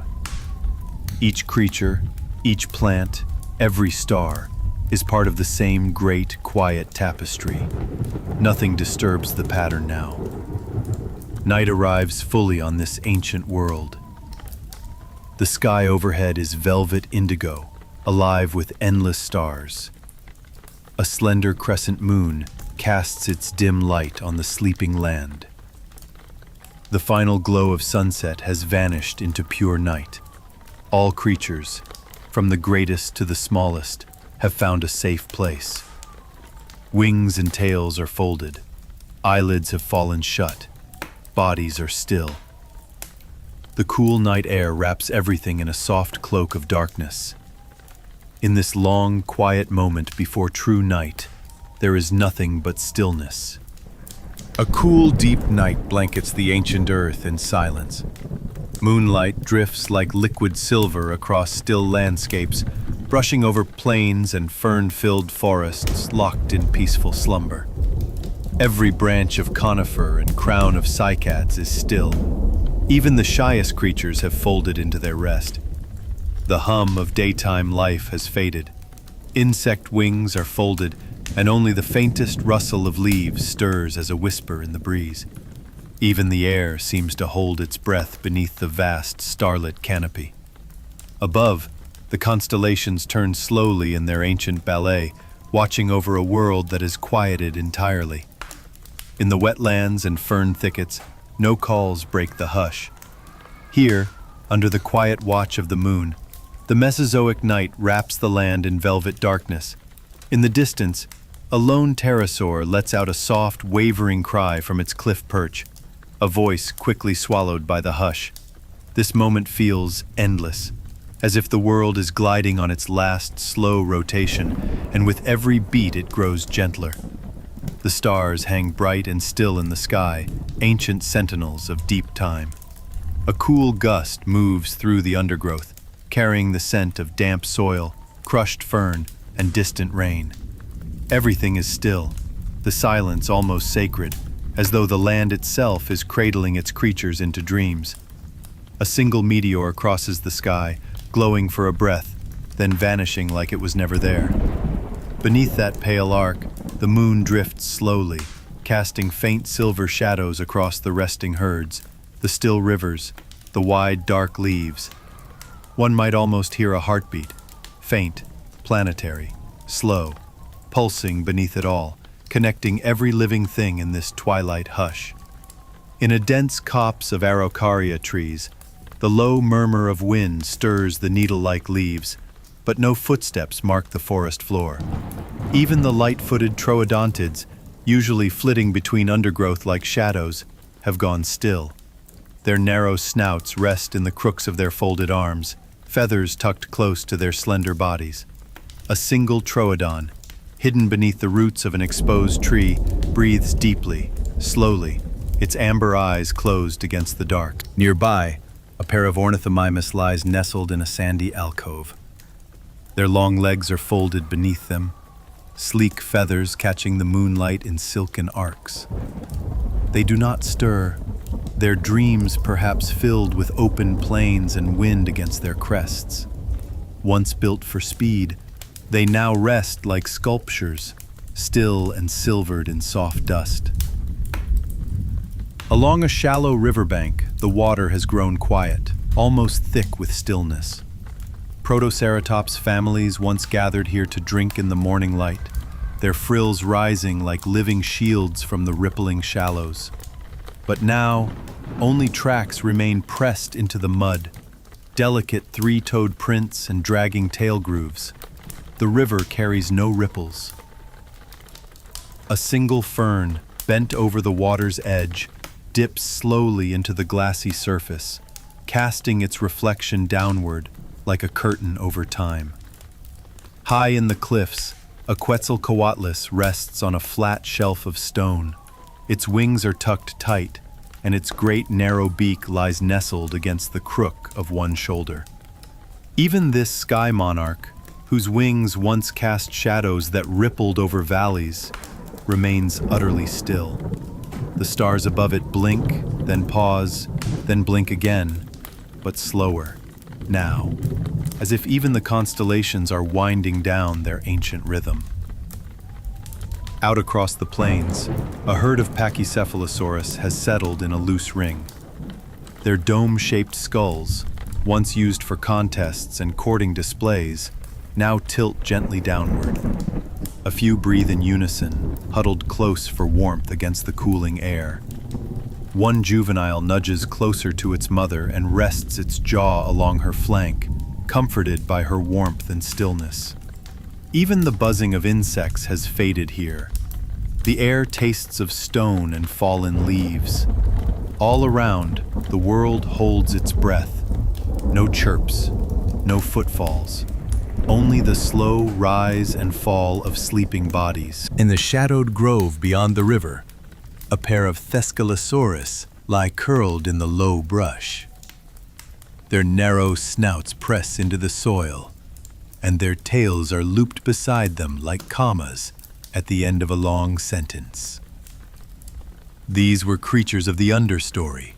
Each creature, each plant, every star is part of the same great, quiet tapestry. Nothing disturbs the pattern now. Night arrives fully on this ancient world. The sky overhead is velvet indigo, alive with endless stars. A slender crescent moon casts its dim light on the sleeping land. The final glow of sunset has vanished into pure night. All creatures, from the greatest to the smallest, have found a safe place. Wings and tails are folded. Eyelids have fallen shut. Bodies are still. The cool night air wraps everything in a soft cloak of darkness. In this long, quiet moment before true night, there is nothing but stillness. A cool, deep night blankets the ancient earth in silence. Moonlight drifts like liquid silver across still landscapes, brushing over plains and fern-filled forests locked in peaceful slumber. Every branch of conifer and crown of cycads is still. Even the shyest creatures have folded into their rest. The hum of daytime life has faded. Insect wings are folded, and only the faintest rustle of leaves stirs as a whisper in the breeze. Even the air seems to hold its breath beneath the vast starlit canopy. Above, the constellations turn slowly in their ancient ballet, watching over a world that is quieted entirely. In the wetlands and fern thickets, no calls break the hush. Here, under the quiet watch of the moon, the Mesozoic night wraps the land in velvet darkness. In the distance, a lone pterosaur lets out a soft, wavering cry from its cliff perch, a voice quickly swallowed by the hush. This moment feels endless, as if the world is gliding on its last slow rotation, and with every beat it grows gentler. The stars hang bright and still in the sky, ancient sentinels of deep time. A cool gust moves through the undergrowth, carrying the scent of damp soil, crushed fern, and distant rain. Everything is still, the silence almost sacred, as though the land itself is cradling its creatures into dreams. A single meteor crosses the sky, glowing for a breath, then vanishing like it was never there. Beneath that pale arc, the moon drifts slowly, casting faint silver shadows across the resting herds, the still rivers, the wide dark leaves. One might almost hear a heartbeat, faint, planetary, slow, pulsing beneath it all, connecting every living thing in this twilight hush. In a dense copse of araucaria trees, the low murmur of wind stirs the needle-like leaves, but no footsteps mark the forest floor. Even the light-footed troodontids, usually flitting between undergrowth like shadows, have gone still. Their narrow snouts rest in the crooks of their folded arms, feathers tucked close to their slender bodies. A single troodon, hidden beneath the roots of an exposed tree, breathes deeply, slowly, its amber eyes closed against the dark. Nearby, a pair of ornithomimus lies nestled in a sandy alcove. Their long legs are folded beneath them, sleek feathers catching the moonlight in silken arcs. They do not stir, their dreams perhaps filled with open plains and wind against their crests. Once built for speed, they now rest like sculptures, still and silvered in soft dust. Along a shallow riverbank, the water has grown quiet, almost thick with stillness. Protoceratops families once gathered here to drink in the morning light, their frills rising like living shields from the rippling shallows. But now, only tracks remain pressed into the mud, delicate three-toed prints and dragging tail grooves. The river carries no ripples. A single fern, bent over the water's edge, dips slowly into the glassy surface, casting its reflection downward like a curtain over time. High in the cliffs, A Quetzalcoatlus rests on a flat shelf of stone. Its wings are tucked tight, and its great narrow beak lies nestled against the crook of one shoulder. Even this sky monarch, whose wings once cast shadows that rippled over valleys, remains utterly still. The stars above it blink, then pause, then blink again, but slower, now, as if even the constellations are winding down their ancient rhythm. Out across the plains, a herd of Pachycephalosaurus has settled in a loose ring. Their dome-shaped skulls, once used for contests and courting displays, now tilt gently downward. A few breathe in unison, huddled close for warmth against the cooling air. One juvenile nudges closer to its mother and rests its jaw along her flank, comforted by her warmth and stillness. Even the buzzing of insects has faded here. The air tastes of stone and fallen leaves. All around, the world holds its breath. No chirps, no footfalls. Only the slow rise and fall of sleeping bodies. In the shadowed grove beyond the river, a pair of Thescelosaurus lie curled in the low brush. Their narrow snouts press into the soil, and their tails are looped beside them like commas at the end of a long sentence. These were creatures of the understory,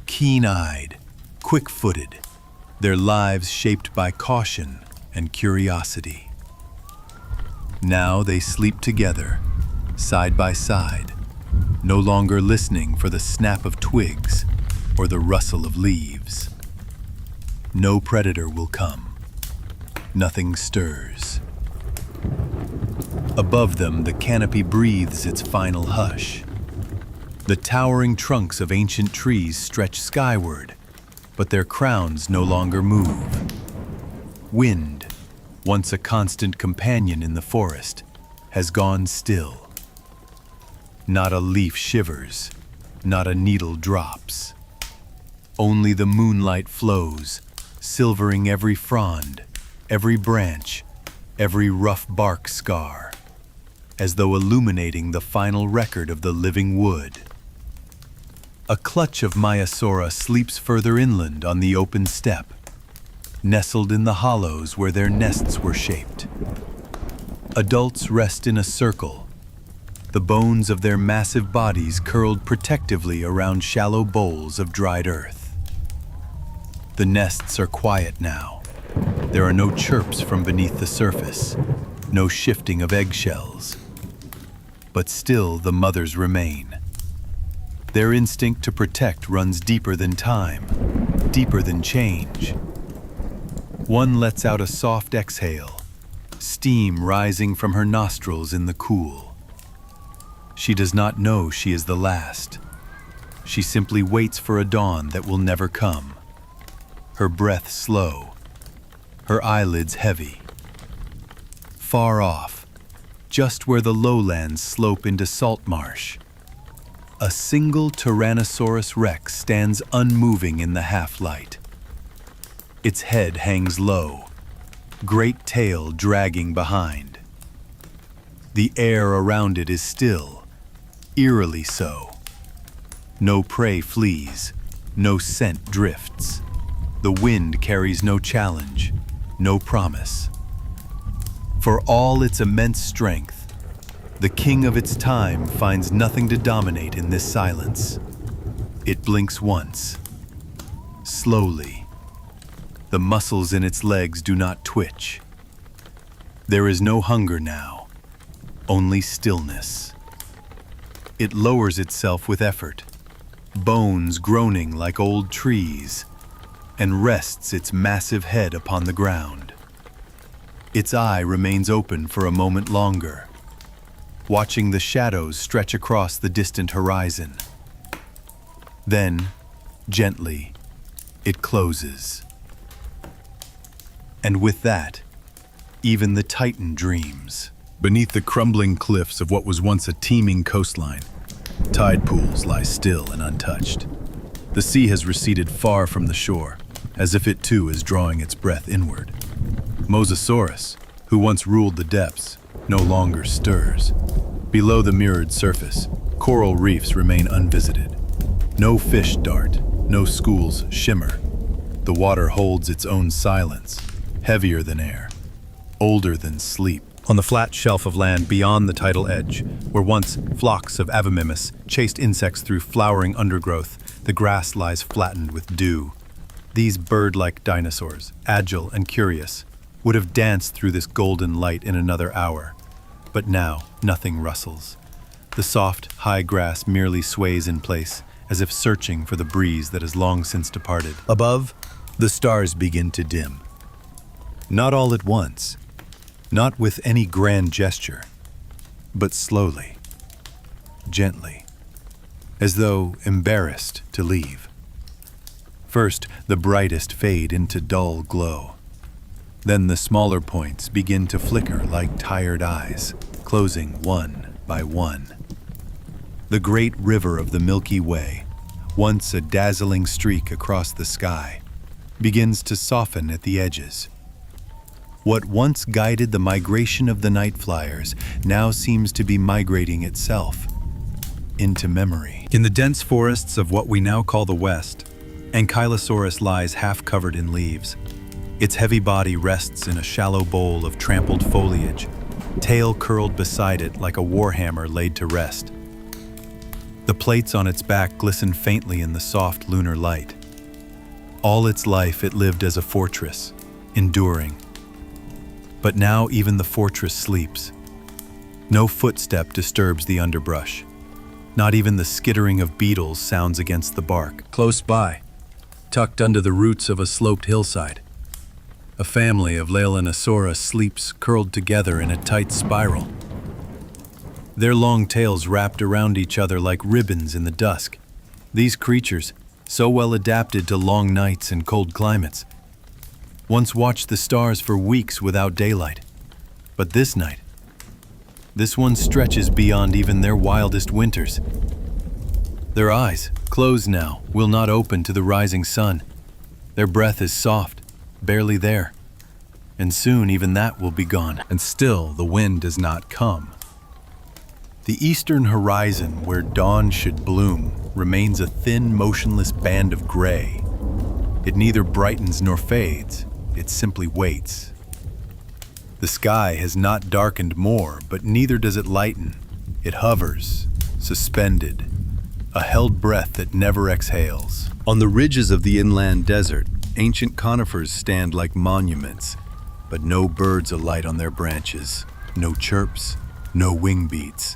keen-eyed, quick-footed, their lives shaped by caution and curiosity. Now they sleep together, side by side, no longer listening for the snap of twigs or the rustle of leaves. No predator will come. Nothing stirs. Above them, the canopy breathes its final hush. The towering trunks of ancient trees stretch skyward, but their crowns no longer move. Wind, once a constant companion in the forest, has gone still. Not a leaf shivers, not a needle drops. Only the moonlight flows, silvering every frond, every branch, every rough bark scar, as though illuminating the final record of the living wood. A clutch of Maiasaura sleeps further inland on the open steppe, nestled in the hollows where their nests were shaped. Adults rest in a circle, the bones of their massive bodies curled protectively around shallow bowls of dried earth. The nests are quiet now. There are no chirps from beneath the surface, no shifting of eggshells. But still the mothers remain. Their instinct to protect runs deeper than time, deeper than change. One lets out a soft exhale, steam rising from her nostrils in the cool. She does not know she is the last. She simply waits for a dawn that will never come. Her breath slow, her eyelids heavy. Far off, just where the lowlands slope into salt marsh, a single Tyrannosaurus rex stands unmoving in the half-light. Its head hangs low, great tail dragging behind. The air around it is still, eerily so. No prey flees, no scent drifts. The wind carries no challenge, no promise. For all its immense strength, the king of its time finds nothing to dominate in this silence. It blinks once, slowly. The muscles in its legs do not twitch. There is no hunger now, only stillness. It lowers itself with effort, bones groaning like old trees, and rests its massive head upon the ground. Its eye remains open for a moment longer, watching the shadows stretch across the distant horizon. Then, gently, it closes. And with that, even the Titan dreams. Beneath the crumbling cliffs of what was once a teeming coastline, tide pools lie still and untouched. The sea has receded far from the shore, as if it too is drawing its breath inward. Mosasaurus, who once ruled the depths, no longer stirs. Below the mirrored surface, coral reefs remain unvisited. No fish dart, no schools shimmer. The water holds its own silence, heavier than air, older than sleep. On the flat shelf of land beyond the tidal edge, where once flocks of avamimus chased insects through flowering undergrowth, the grass lies flattened with dew. These bird-like dinosaurs, agile and curious, would have danced through this golden light in another hour. But now, nothing rustles. The soft, high grass merely sways in place, as if searching for the breeze that has long since departed. Above, the stars begin to dim. Not all at once, not with any grand gesture, but slowly, gently, as though embarrassed to leave. First, the brightest fade into dull glow. Then the smaller points begin to flicker like tired eyes, closing one by one. The great river of the Milky Way, once a dazzling streak across the sky, begins to soften at the edges. What once guided the migration of the night flyers now seems to be migrating itself into memory. In the dense forests of what we now call the West, Ankylosaurus lies half-covered in leaves. Its heavy body rests in a shallow bowl of trampled foliage, tail curled beside it like a warhammer laid to rest. The plates on its back glisten faintly in the soft lunar light. All its life it lived as a fortress, enduring. But now even the fortress sleeps. No footstep disturbs the underbrush. Not even the skittering of beetles sounds against the bark. Close by, tucked under the roots of a sloped hillside, a family of Leilanosaura sleeps curled together in a tight spiral. Their long tails wrapped around each other like ribbons in the dusk. These creatures, so well adapted to long nights and cold climates, once watched the stars for weeks without daylight. But this night, this one stretches beyond even their wildest winters. Their eyes, closed now, will not open to the rising sun. Their breath is soft, barely there. And soon even that will be gone. And still the wind does not come. The eastern horizon, where dawn should bloom, remains a thin, motionless band of gray. It neither brightens nor fades. It simply waits. The sky has not darkened more, but neither does it lighten. It hovers, suspended, a held breath that never exhales. On the ridges of the inland desert, ancient conifers stand like monuments, but no birds alight on their branches, no chirps, no wing beats.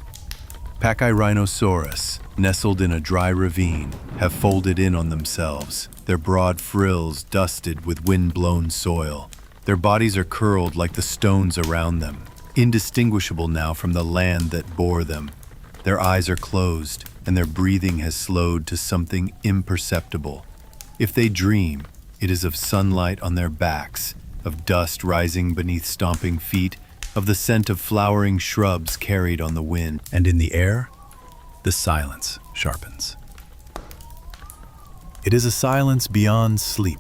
Pachyrhinosaurus, nestled in a dry ravine, have folded in on themselves, their broad frills dusted with wind-blown soil. Their bodies are curled like the stones around them, indistinguishable now from the land that bore them. Their eyes are closed, and their breathing has slowed to something imperceptible. If they dream, it is of sunlight on their backs, of dust rising beneath stomping feet, of the scent of flowering shrubs carried on the wind. And in the air, the silence sharpens. It is a silence beyond sleep,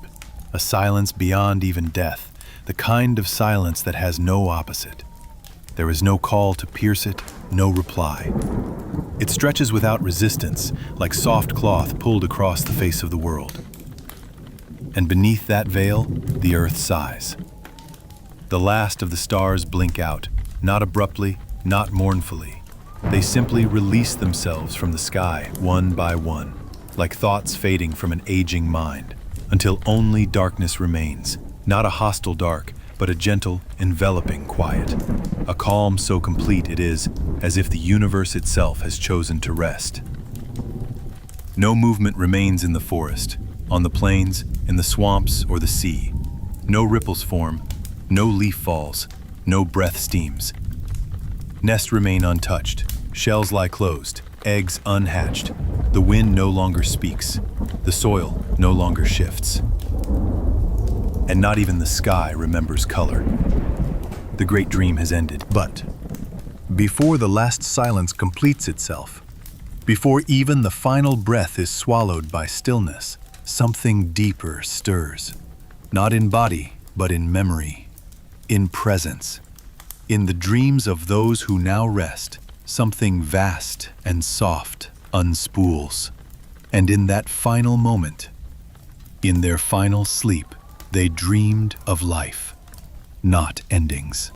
a silence beyond even death, the kind of silence that has no opposite. There is no call to pierce it, no reply. It stretches without resistance, like soft cloth pulled across the face of the world. And beneath that veil, the earth sighs. The last of the stars blink out, not abruptly, not mournfully. They simply release themselves from the sky, one by one, like thoughts fading from an aging mind, until only darkness remains, not a hostile dark, but a gentle, enveloping quiet. A calm so complete it is as if the universe itself has chosen to rest. No movement remains in the forest, on the plains, in the swamps, or the sea. No ripples form, no leaf falls, no breath steams. Nests remain untouched, shells lie closed, eggs unhatched. The wind no longer speaks, the soil no longer shifts. And not even the sky remembers color. The great dream has ended. But before the last silence completes itself, before even the final breath is swallowed by stillness, something deeper stirs. Not in body, but in memory, in presence, In the dreams of those who now rest, something vast and soft unspools. And in that final moment, in their final sleep, they dreamed of life, not endings.